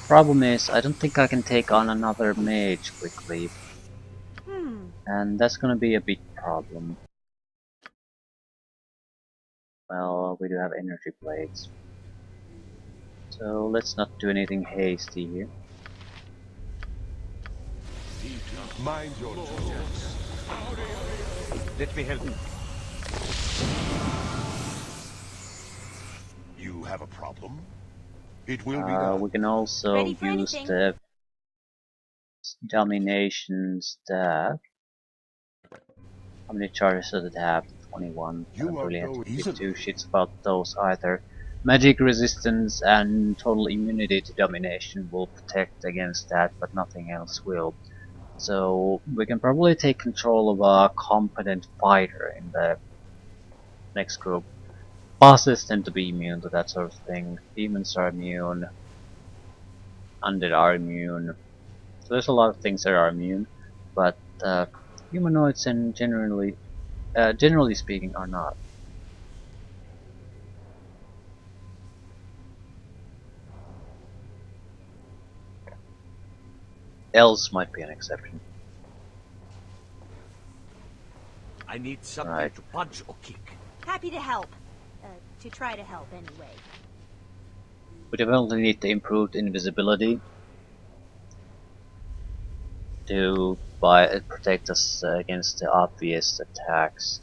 Problem is, I don't think I can take on another mage quickly. And that's gonna be a big problem. Well, we do have energy blades. So let's not do anything hasty here. Mind your tone. Let me help you. You have a problem? It will be done. We can also Ready for use anything. the domination staff. How many charges does it have? 21. I You don't are really have to going give easily. two shits about those either. Magic resistance and total immunity to domination will protect against that, but nothing else will. So we can probably take control of a competent fighter in the next group. Bosses tend to be immune to that sort of thing. Demons are immune. Undead are immune. So there's a lot of things that are immune, but humanoids and generally speaking are not. Elves might be an exception. I need something Right. to punch or kick. Happy to help. To try to help anyway. We definitely need the improved invisibility to protect us against the obvious attacks.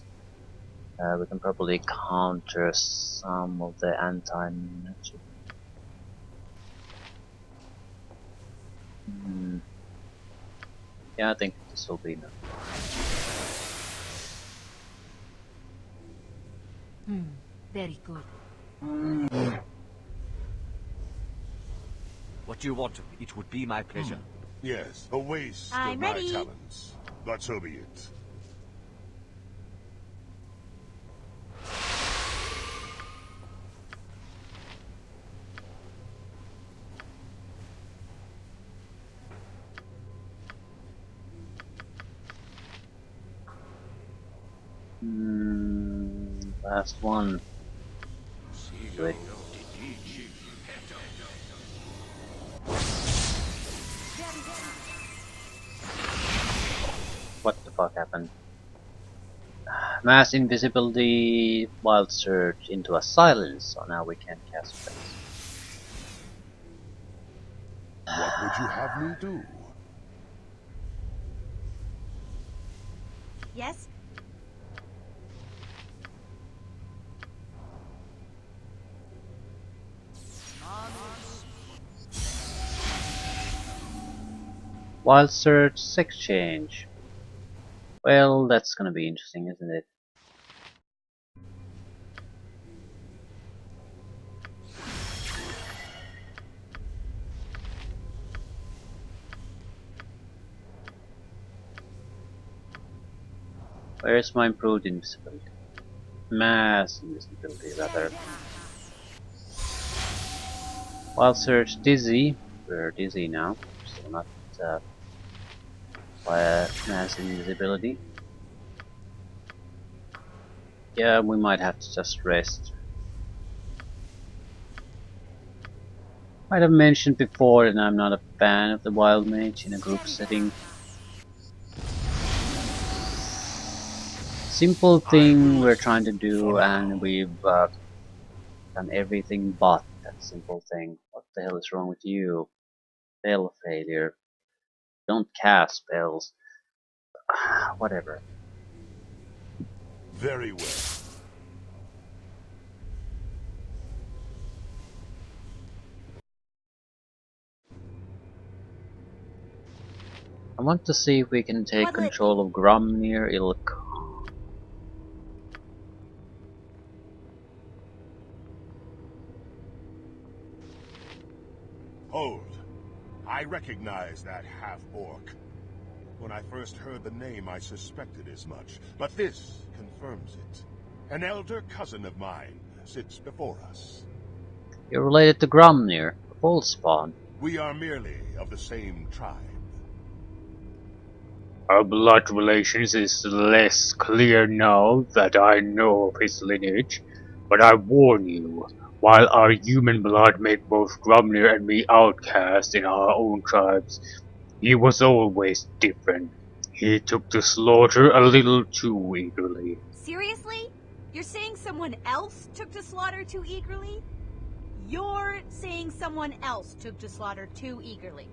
We can probably counter some of the anti-magic. Yeah, I think this will be enough. Very good. What you want, it would be my pleasure. Yes, a waste I'm of my ready. talents. But so be it. Last one. Good. What the fuck happened? Mass invisibility, wild surge into a silence, so now we can't cast spells. What would you have me do? Yes? Wild search, sex change. Well, that's gonna be interesting, isn't it? Where's my improved invisibility? Mass invisibility, rather. Wild search dizzy. We're dizzy now. Still not by mass invisibility. Yeah, we might have to just rest. Might have mentioned before that I'm not a fan of the wild mage in a group setting. Simple thing we're trying to do, and we've done everything but that simple thing. What the hell is wrong with you? Spell failure. Don't cast spells. Whatever. Very well. I want to see if we can take control of Gromnir Ilk. Hold. I recognize that half-orc. When I first heard the name, I suspected as much, but this confirms it. An elder cousin of mine sits before us. You're related to Gromnir, the bull spawn. We are merely of the same tribe. Our blood relations is less clear now that I know of his lineage, but I warn you, while our human blood made both Gromnir and me outcasts in our own tribes, he was always different. He took to slaughter a little too eagerly. Seriously? You're saying someone else took to slaughter too eagerly? You're saying someone else took to slaughter too eagerly.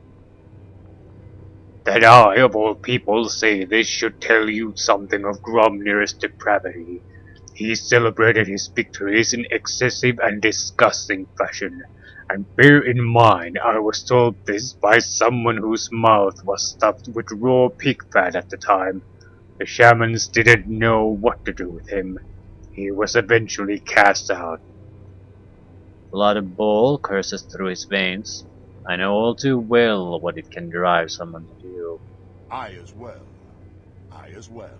That I, of all people, say this should tell you something of Gromnir's depravity. He celebrated his victories in excessive and disgusting fashion. And bear in mind, I was told this by someone whose mouth was stuffed with raw pig fat at the time. The shamans didn't know what to do with him. He was eventually cast out. Blood of bull courses through his veins. I know all too well what it can drive someone to do. I as well. I as well.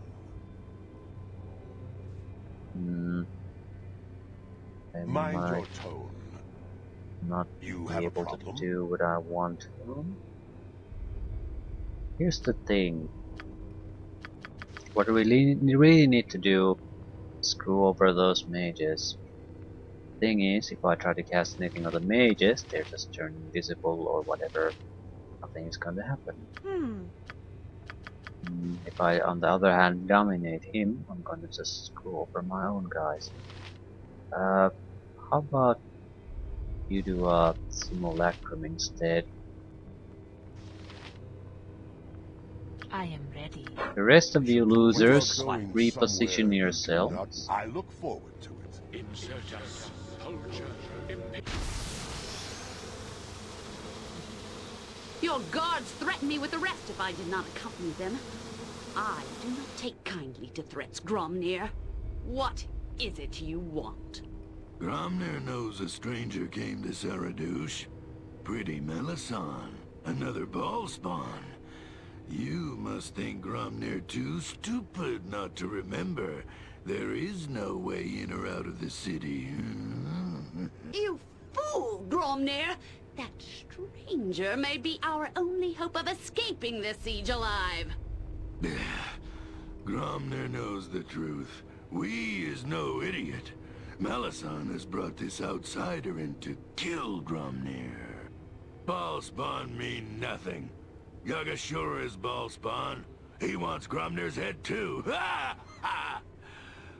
I Mind might your tone. not You be have a able to problem? do what I want. Here's the thing. What we really need to do is screw over those mages. Thing is, if I try to cast anything on the mages, they're just turned invisible or whatever. Nothing is going to happen. If I, on the other hand, dominate him, I'm going to just screw over my own guys. How about you do a simulacrum instead? I am ready. The rest of you losers, We are going reposition somewhere you yourselves. do not- I look forward to it. Insurgents, culture, Your guards threaten me with arrest if I did not accompany them. I do not take kindly to threats, Gromnir. What is it you want? Gromnir knows a stranger came to Saradush. Pretty Melisande, another ball spawn. You must think Gromnir too stupid not to remember. There is no way in or out of the city. You fool, Gromnir! That stranger may be our only hope of escaping this siege alive. Gromnir knows the truth. We is no idiot. Melisande has brought this outsider in to kill Gromnir. Ballspawn mean nothing. Yagashura is Ballspawn. He wants Gromnir's head too. Ha! Ha!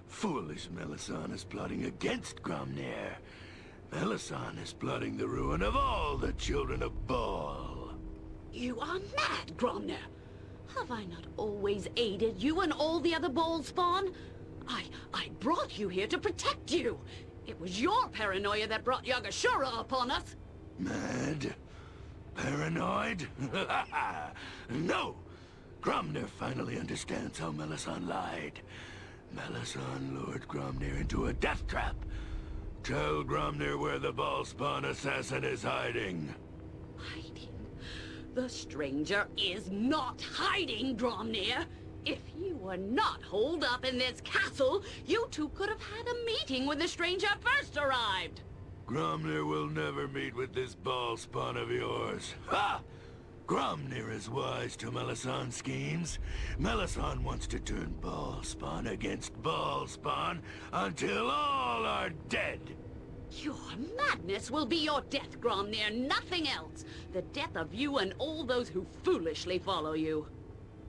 Foolish Melisande is plotting against Gromnir. Melisande is plotting the ruin of all the children of Baal. You are mad, Gromnir. Have I not always aided you and all the other Ballspawn? I brought you here to protect you. It was your paranoia that brought Yagashura upon us. Mad? Paranoid? No! Gromnir finally understands how Melisande lied. Melisande lured Gromnir into a death trap. Tell Gromnir where the Ballspawn assassin is hiding. Hiding? The stranger is not hiding, Gromnir. If you were not holed up in this castle, you two could have had a meeting when the stranger first arrived. Gromnir will never meet with this Ballspawn of yours. Ha! Gromnir is wise to Melisandre's schemes. Melisandre wants to turn Ballspawn against Ballspawn until all are dead. Your madness will be your death, Gromnir, nothing else. The death of you and all those who foolishly follow you.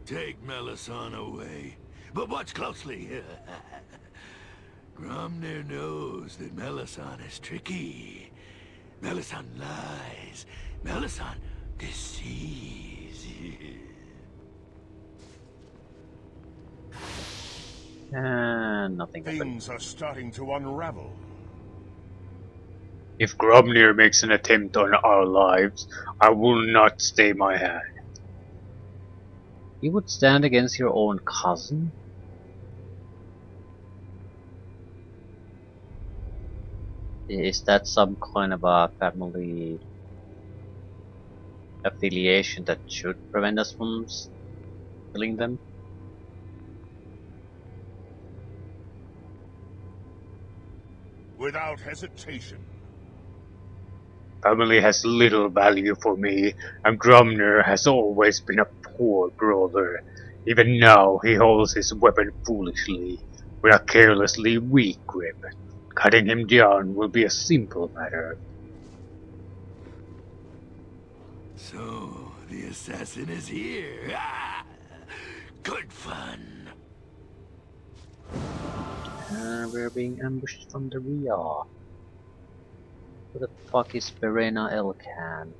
Take Melisandre away, but watch closely. Gromnir knows that Melisandre is tricky. Melisandre lies. Melisandre deceives. Nothing. Things are starting to unravel. If Gromnir makes an attempt on our lives, I will not stay my hand. You would stand against your own cousin? Is that some kind of a family affiliation that should prevent us from killing them? Without hesitation. Family has little value for me, and Gromnir has always been a poor brother. Even now, he holds his weapon foolishly, with a carelessly weak grip. Cutting him down will be a simple matter. So, the assassin is here. Ah! Good fun. We're being ambushed from the rear. Who the fuck is Verena Elkan?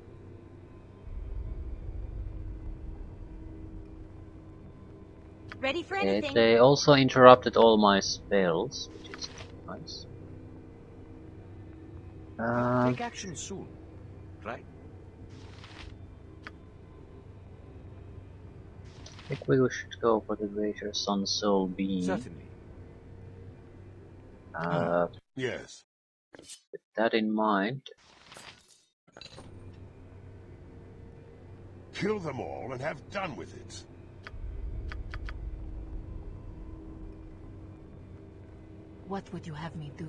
Ready for Okay, anything? they also interrupted all my spells, which is nice. Take action soon, right? I think we should go for the Greater Sun Soul Beam. Certainly. Yes. With that in mind, Kill them all and have done with it. What would you have me do?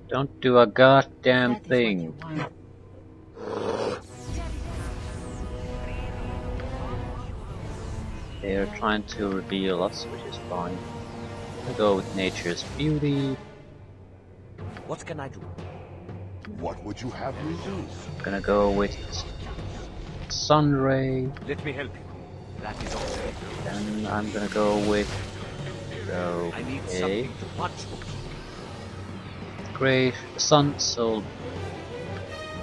don't do a goddamn That is what thing. you want. They are trying to reveal us, which is fine. I'll go with Nature's Beauty. What can I do? What would you have me do? Gonna go with Sunray. Let me help you. That is all. Then I'm gonna go with I need okay. something to punch. Great Sun Soul.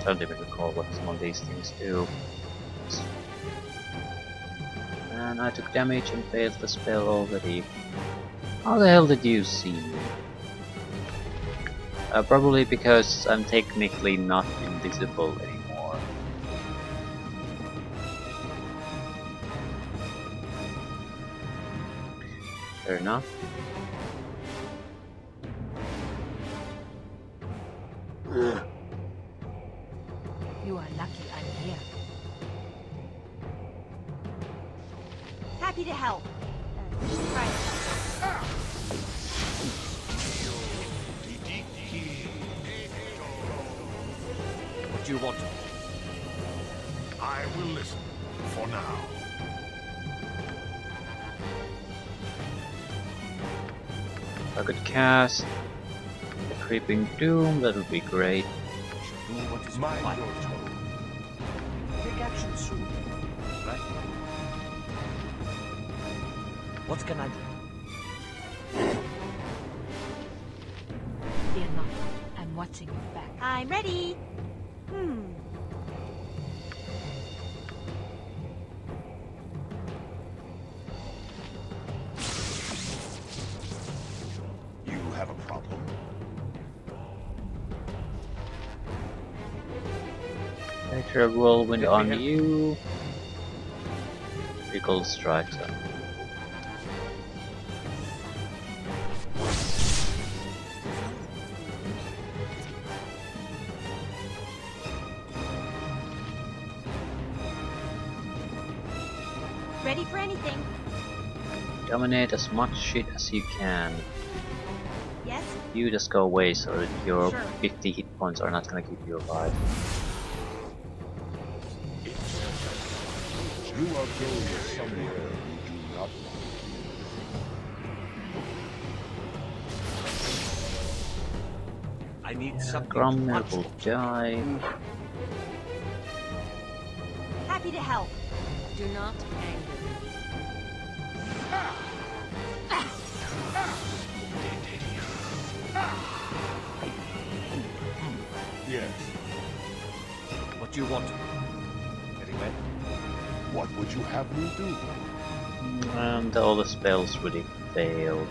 I don't even recall what some of these things do. And I took damage and failed the spell already. How the hell did you see me? Probably because I'm technically not invisible anymore. Fair enough. You are lucky I'm here. Happy to help. Try it. What do you want? I will listen for now. If I could cast the Creeping Doom, that would be great. Do what is Mind required. your tone. Take action soon, right? What can I do? Fear not. I'm watching your back. I'm ready. You have a problem. I Electro Whirlwind on you. Eagle Strike. So. Ready for anything? Dominate as much shit as you can. Yes? You just go away so that your Sure. 50 hit points are not gonna keep you alive. You are going somewhere you do not want. I need something to Gromnir punch. will die. Happy to help. Do not anger me. Yes. What do you want? Very well. What would you have me do? And all the spells really failed.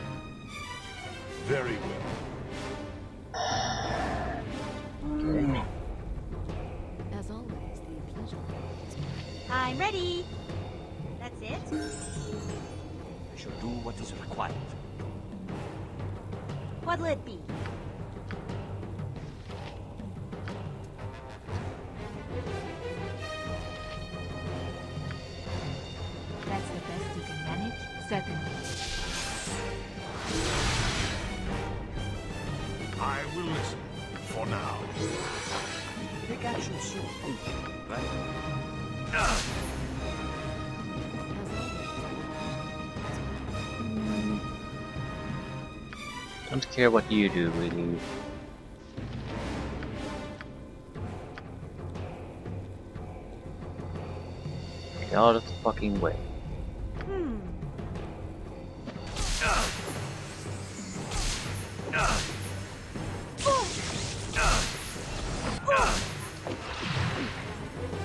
Very well. Okay. As always, the pleasure is mine. I'm ready. That's it? I shall do what is required. What'll it be? That's the best you can manage? Certainly. I will listen. For now. Take action soon. Right? As always, the pleasure is mine. Don't care what you do, really. Get out of the fucking way.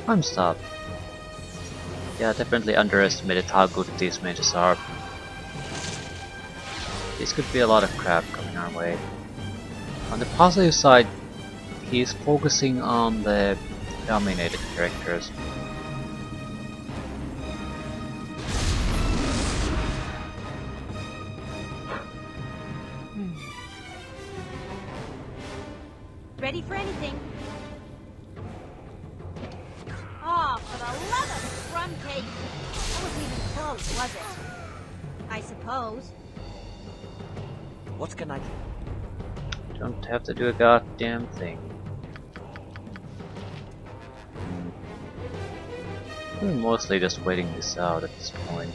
I'm stopped. Yeah, definitely underestimated how good these mages are. This could be a lot of crap coming our way. On the positive side, he's focusing on the dominated characters. Ready for anything? Oh, for the love of crumb cake! That wasn't even close, was it? I suppose. What can I do? Don't have to do a goddamn thing. We're mostly just waiting this out at this point.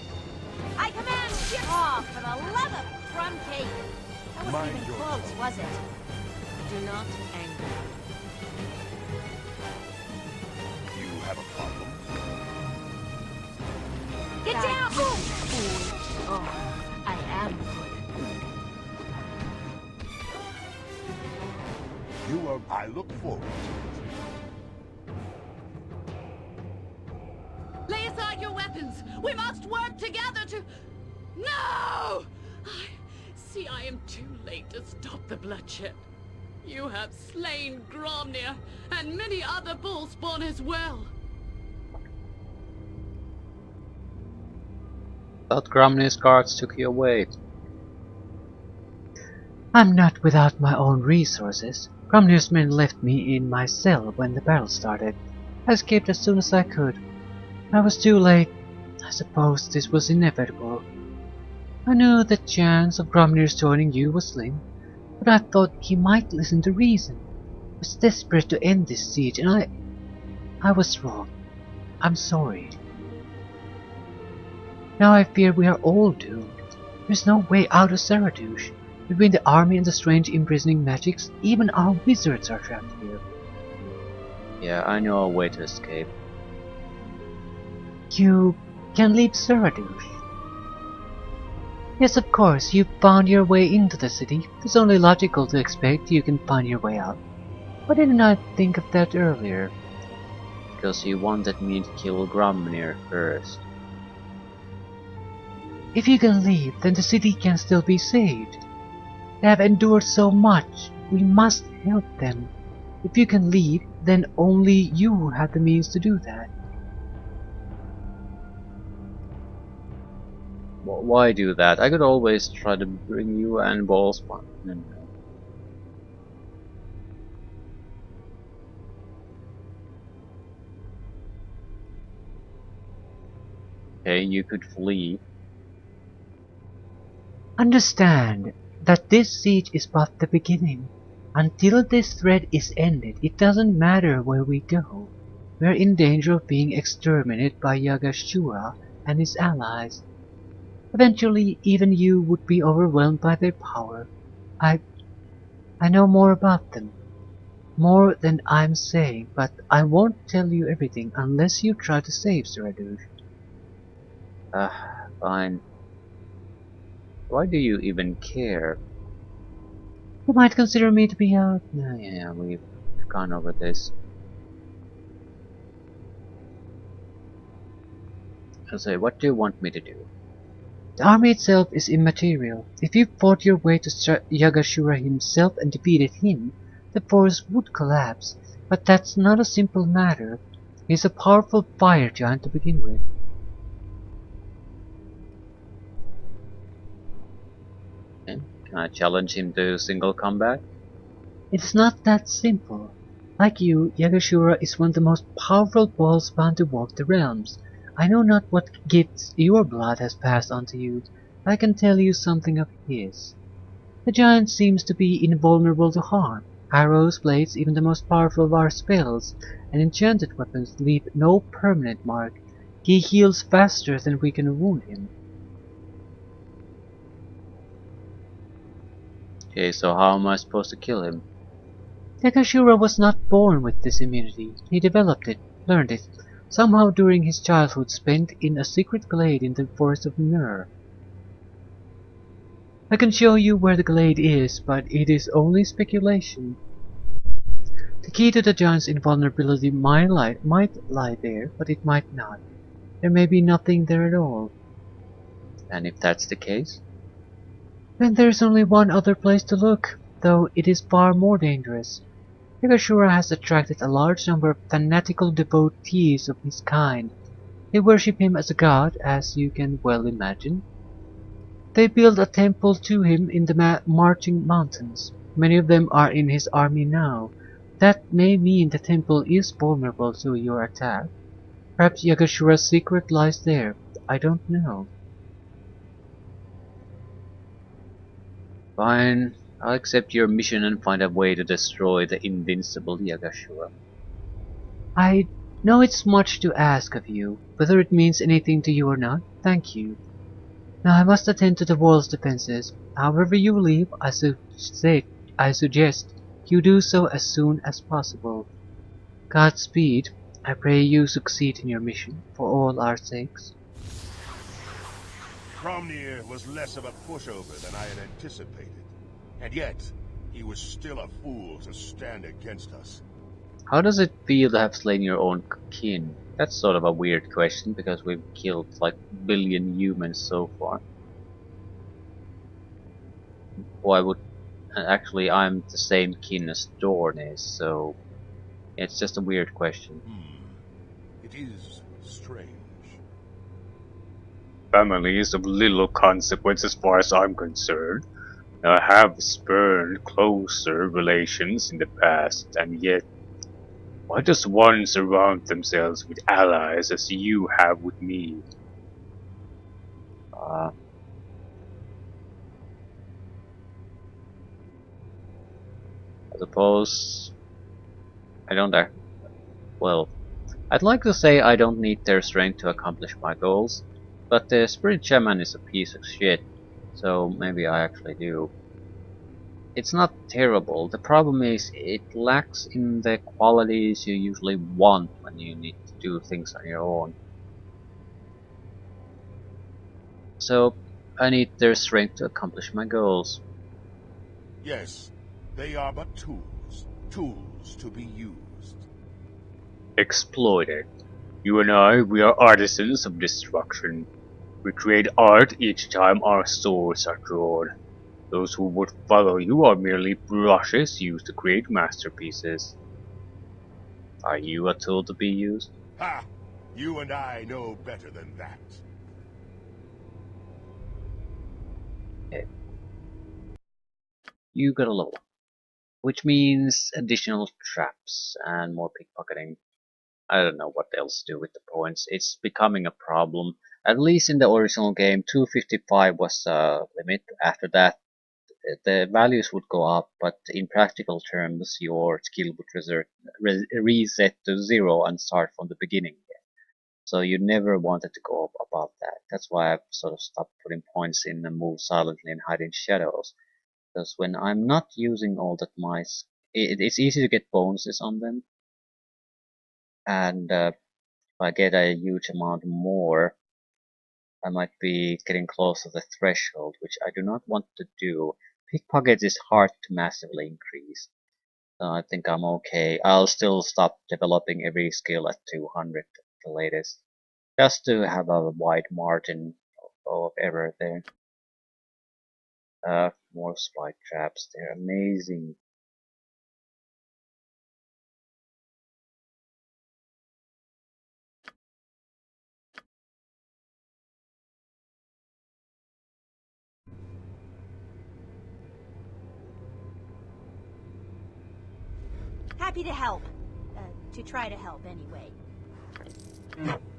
I command you! Oh, for the love of crumb cake! That wasn't Mind even your close, tongue. was it? Do not anger me. You have a problem? Get That down! you fool. Oh, I am good. You are... I look forward to Lay aside your weapons. We must work together to... No! I am too late to stop the bloodshed. You have slain Gromnir and many other bullspawn as well. Thought Gromnir's guards took you away. I'm not without my own resources. Gromnir's men left me in my cell when the battle started. I escaped as soon as I could. I was too late. I suppose this was inevitable. I knew the chance of Gromnir's joining you was slim, but I thought he might listen to reason. I was desperate to end this siege, and I was wrong. I'm sorry. Now I fear we are all doomed. There's no way out of Zarathustra. Between the army and the strange imprisoning magics, even our wizards are trapped here. Yeah, I know a way to escape. You can leave Zarathustra. Yes, of course, you found your way into the city. It's only logical to expect you can find your way out. Why didn't I think of that earlier? Because you wanted me to kill Gromnir first. If you can leave, then the city can still be saved. They have endured so much. We must help them. If you can leave, then only you had the means to do that. Well, why do that? I could always try to bring you and Ballspawn. No. Okay, you could flee. Understand that this siege is but the beginning. Until this threat is ended, it doesn't matter where we go. We're in danger of being exterminated by Yagashura and his allies. Eventually, even you would be overwhelmed by their power. I know more about them. More than I'm saying, but I won't tell you everything unless you try to save Saradush. Fine. Why do you even care? You might consider me to be a... yeah, we've gone over this. I'll say, what do you want me to do? The army itself is immaterial. If you fought your way to Yagashura himself and defeated him, the force would collapse. But that's not a simple matter. He's a powerful fire giant to begin with. Can I challenge him to single combat? It's not that simple. Like you, Yagashura is one of the most powerful balls bound to walk the realms. I know not what gifts your blood has passed on to you, but I can tell you something of his. The giant seems to be invulnerable to harm. Arrows, blades, even the most powerful of our spells and enchanted weapons leave no permanent mark. He heals faster than we can wound him. Okay, so how am I supposed to kill him? Yagashura was not born with this immunity. He developed it, learned it, somehow during his childhood spent in a secret glade in the forest of Mir. I can show you where the glade is, but it is only speculation. The key to the giant's invulnerability might lie there, but it might not. There may be nothing there at all. And if that's the case? Then there's only one other place to look, though it is far more dangerous. Yagashura has attracted a large number of fanatical devotees of his kind. They worship him as a god, as you can well imagine. They build a temple to him in the Marching Mountains. Many of them are in his army now. That may mean the temple is vulnerable to your attack. Perhaps Yagashura's secret lies there. I don't know. Fine, I'll accept your mission and find a way to destroy the invincible Yagashura. I know it's much to ask of you, whether it means anything to you or not. Thank you. Now I must attend to the wall's defenses. However you leave, I suggest you do so as soon as possible. Godspeed. I pray you succeed in your mission, for all our sakes. Gromnir was less of a pushover than I had anticipated. And yet, he was still a fool to stand against us. How does it feel to have slain your own kin? That's sort of a weird question, because we've killed like a billion humans so far. Why would... Actually, I'm the same kin as Dorn is, so... It's just a weird question. It is strange. Family is of little consequence as far as I'm concerned. I have spurned closer relations in the past, and yet, why does one surround themselves with allies as you have with me? I suppose I don't act well. I'd like to say I don't need their strength to accomplish my goals, but the spirit shaman is a piece of shit, so maybe I actually do. It's not terrible. The problem is it lacks in the qualities you usually want when you need to do things on your own. So I need their strength to accomplish my goals. Yes, they are but tools. Tools to be used. Exploited. You and I, we are artisans of destruction. We create art each time our swords are drawn. Those who would follow you are merely brushes used to create masterpieces. Are you a tool to be used? Ha! You and I know better than that. Okay. You got a level up, which means additional traps and more pickpocketing. I don't know what else to do with the points. It's becoming a problem. At least in the original game, 255 was the limit. After that, the values would go up, but in practical terms, your skill would reset to 0 and start from the beginning again. So you never wanted to go up above that. That's why I've sort of stopped putting points in and move silently and hide in shadows. Because when I'm not using all that it's easy to get bonuses on them. And if I get a huge amount more, I might be getting close to the threshold, which I do not want to do. Pickpocket is hard to massively increase. So I think I'm okay. I'll still stop developing every skill at 200 at the latest. Just to have a wide margin of error there. More spike traps, they're amazing. Happy to help. To try to help, anyway.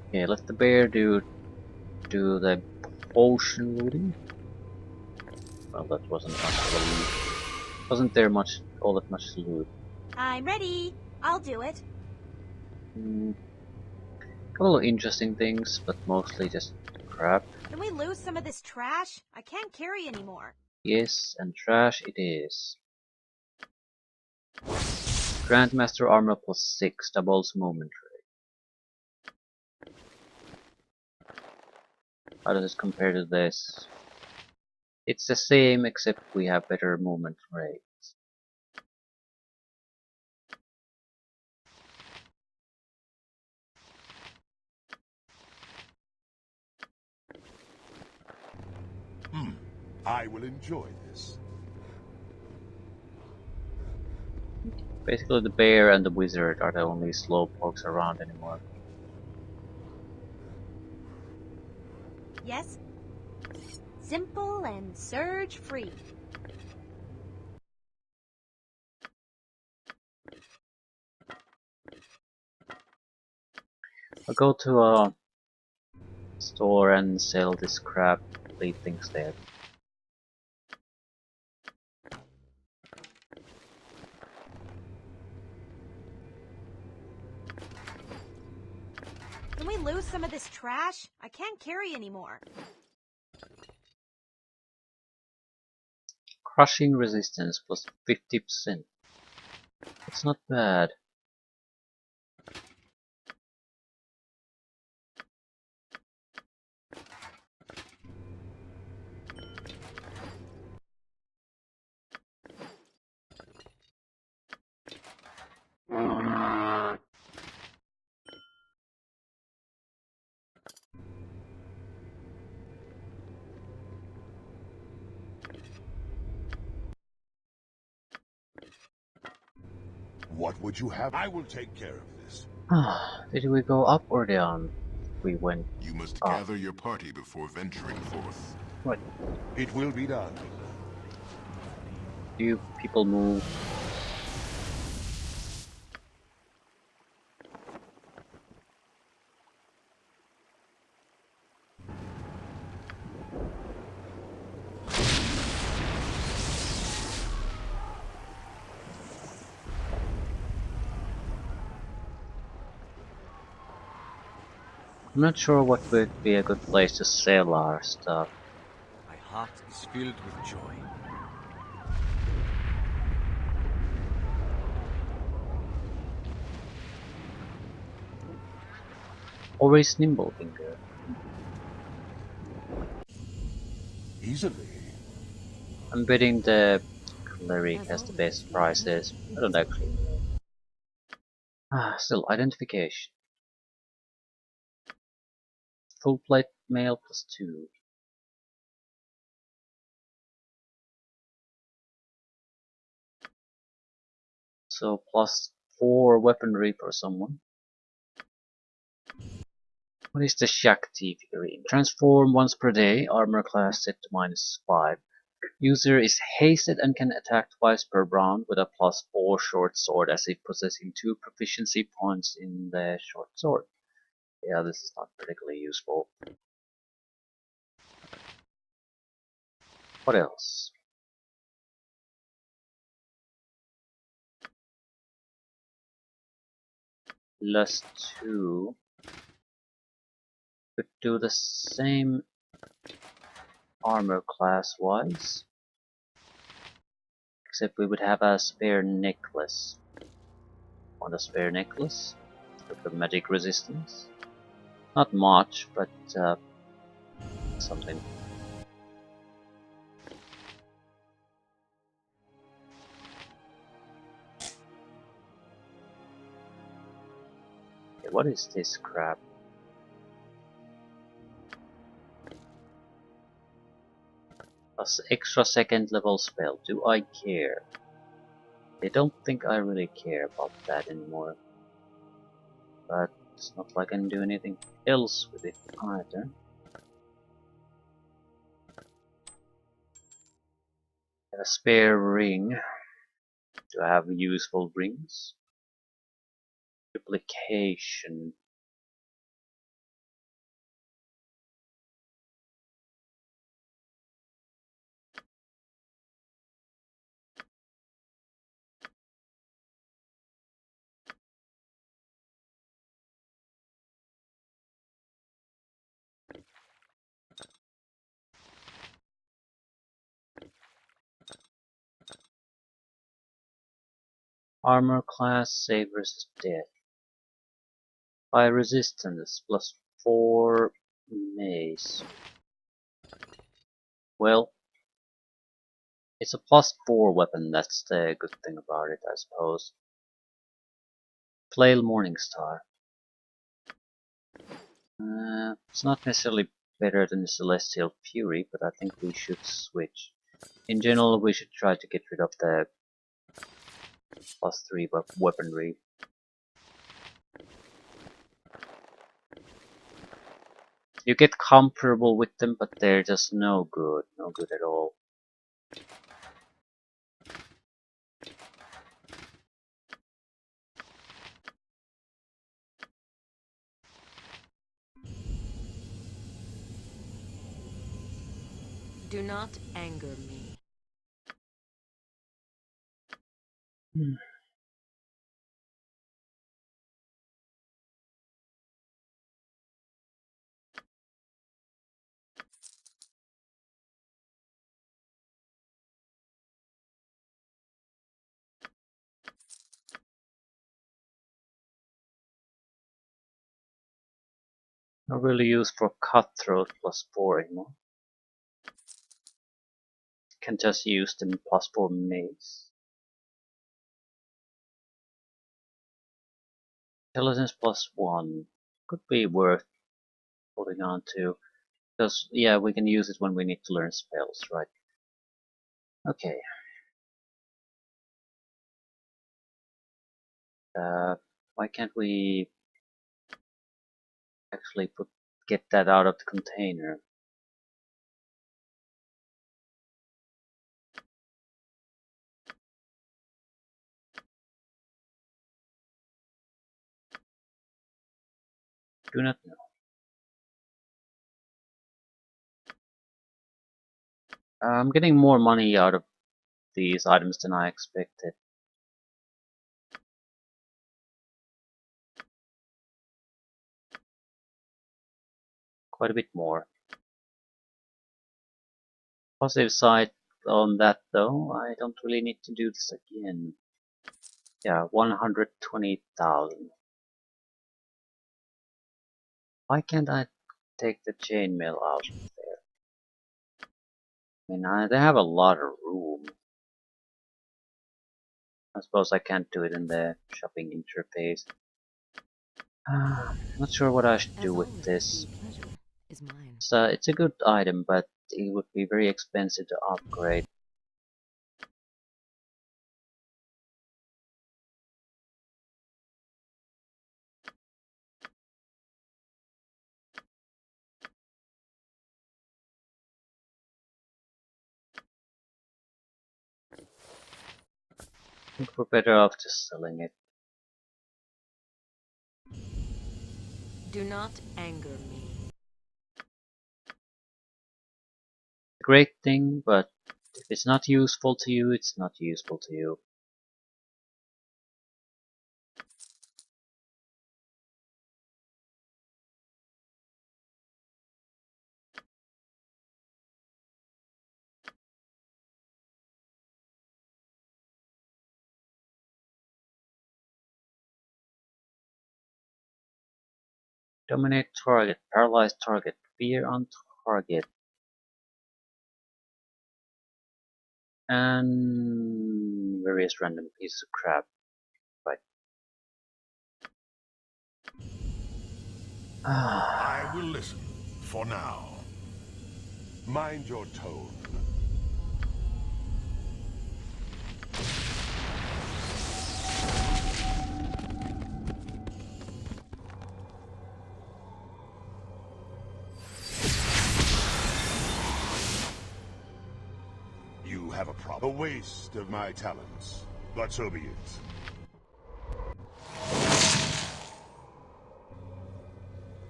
Okay, let the bear do the potion looting. Well, that wasn't much of a loot. Wasn't there all that much loot? I'm ready. I'll do it. Couple of interesting things, but mostly just crap. Can we lose some of this trash? I can't carry anymore. Yes, and trash it is. Grandmaster armor +6 doubles movement rate. How does this compare to this? It's the same except we have better movement rates. I will enjoy this. Basically the bear and the wizard are the only slowpokes around anymore. Yes? Simple and surge free. I'll go to a store and sell this crap, leave things there. Can we lose some of this trash? I can't carry anymore. Crushing resistance +50%. It's not bad. What would you have? I will take care of this. Did we go up or down? We went You must up. gather your party before venturing forth. What? It will be done. Do you people move? I'm not sure what would be a good place to sell our stuff. My heart is filled with joy. Always Nimblefinger. Easily. I'm betting the cleric has the best prices. I don't actually know. Still, identification. Full plate mail +2. So 4 weaponry for someone. What is the Shakti figurine? Transform once per day, armor class set to -5. User is hasted and can attack twice per round with a +4 short sword as if possessing 2 proficiency points in the short sword. Yeah, this is not particularly useful. What else? Lust 2 could do the same armor class wise, except we would have a spare necklace. Want a spare necklace with the magic resistance? Not much, but something. Okay, what is this crap? Plus extra second level spell. Do I care? I don't think I really care about that anymore. But it's not like I can do anything else with it either. Have a spare ring. Do I have useful rings? Duplication. Armor class, save versus death. Fire resistance, +4 mace. Well, it's a +4 weapon, that's the good thing about it, I suppose. Flail Morningstar. It's not necessarily better than the Celestial Fury, but I think we should switch. In general, we should try to get rid of the +3 weaponry. You get comfortable with them, but they're just no good at all. Do not anger me. Not really used for Cutthroat +4 anymore. Can just use them +4 mace. Intelligence +1 could be worth holding on to, because yeah, we can use it when we need to learn spells, right? Okay. Why can't we actually get that out of the container? Do not know. I'm getting more money out of these items than I expected. Quite a bit more. Positive side on that though, I don't really need to do this again. Yeah, 120,000. Why can't I take the chainmail out of there? I mean, they have a lot of room. I suppose I can't do it in the shopping interface. Not sure what I should do with this. It's a good item, but it would be very expensive to upgrade. I think we're better off just selling it. Do not anger me. Great thing, but if it's not useful to you, it's not useful to you. Dominate target, paralyze target, fear on target, and various random pieces of crap. Right. I will listen, for now. Mind your tone. You have a problem. A waste of my talents, but so be it.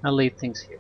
I'll leave things here.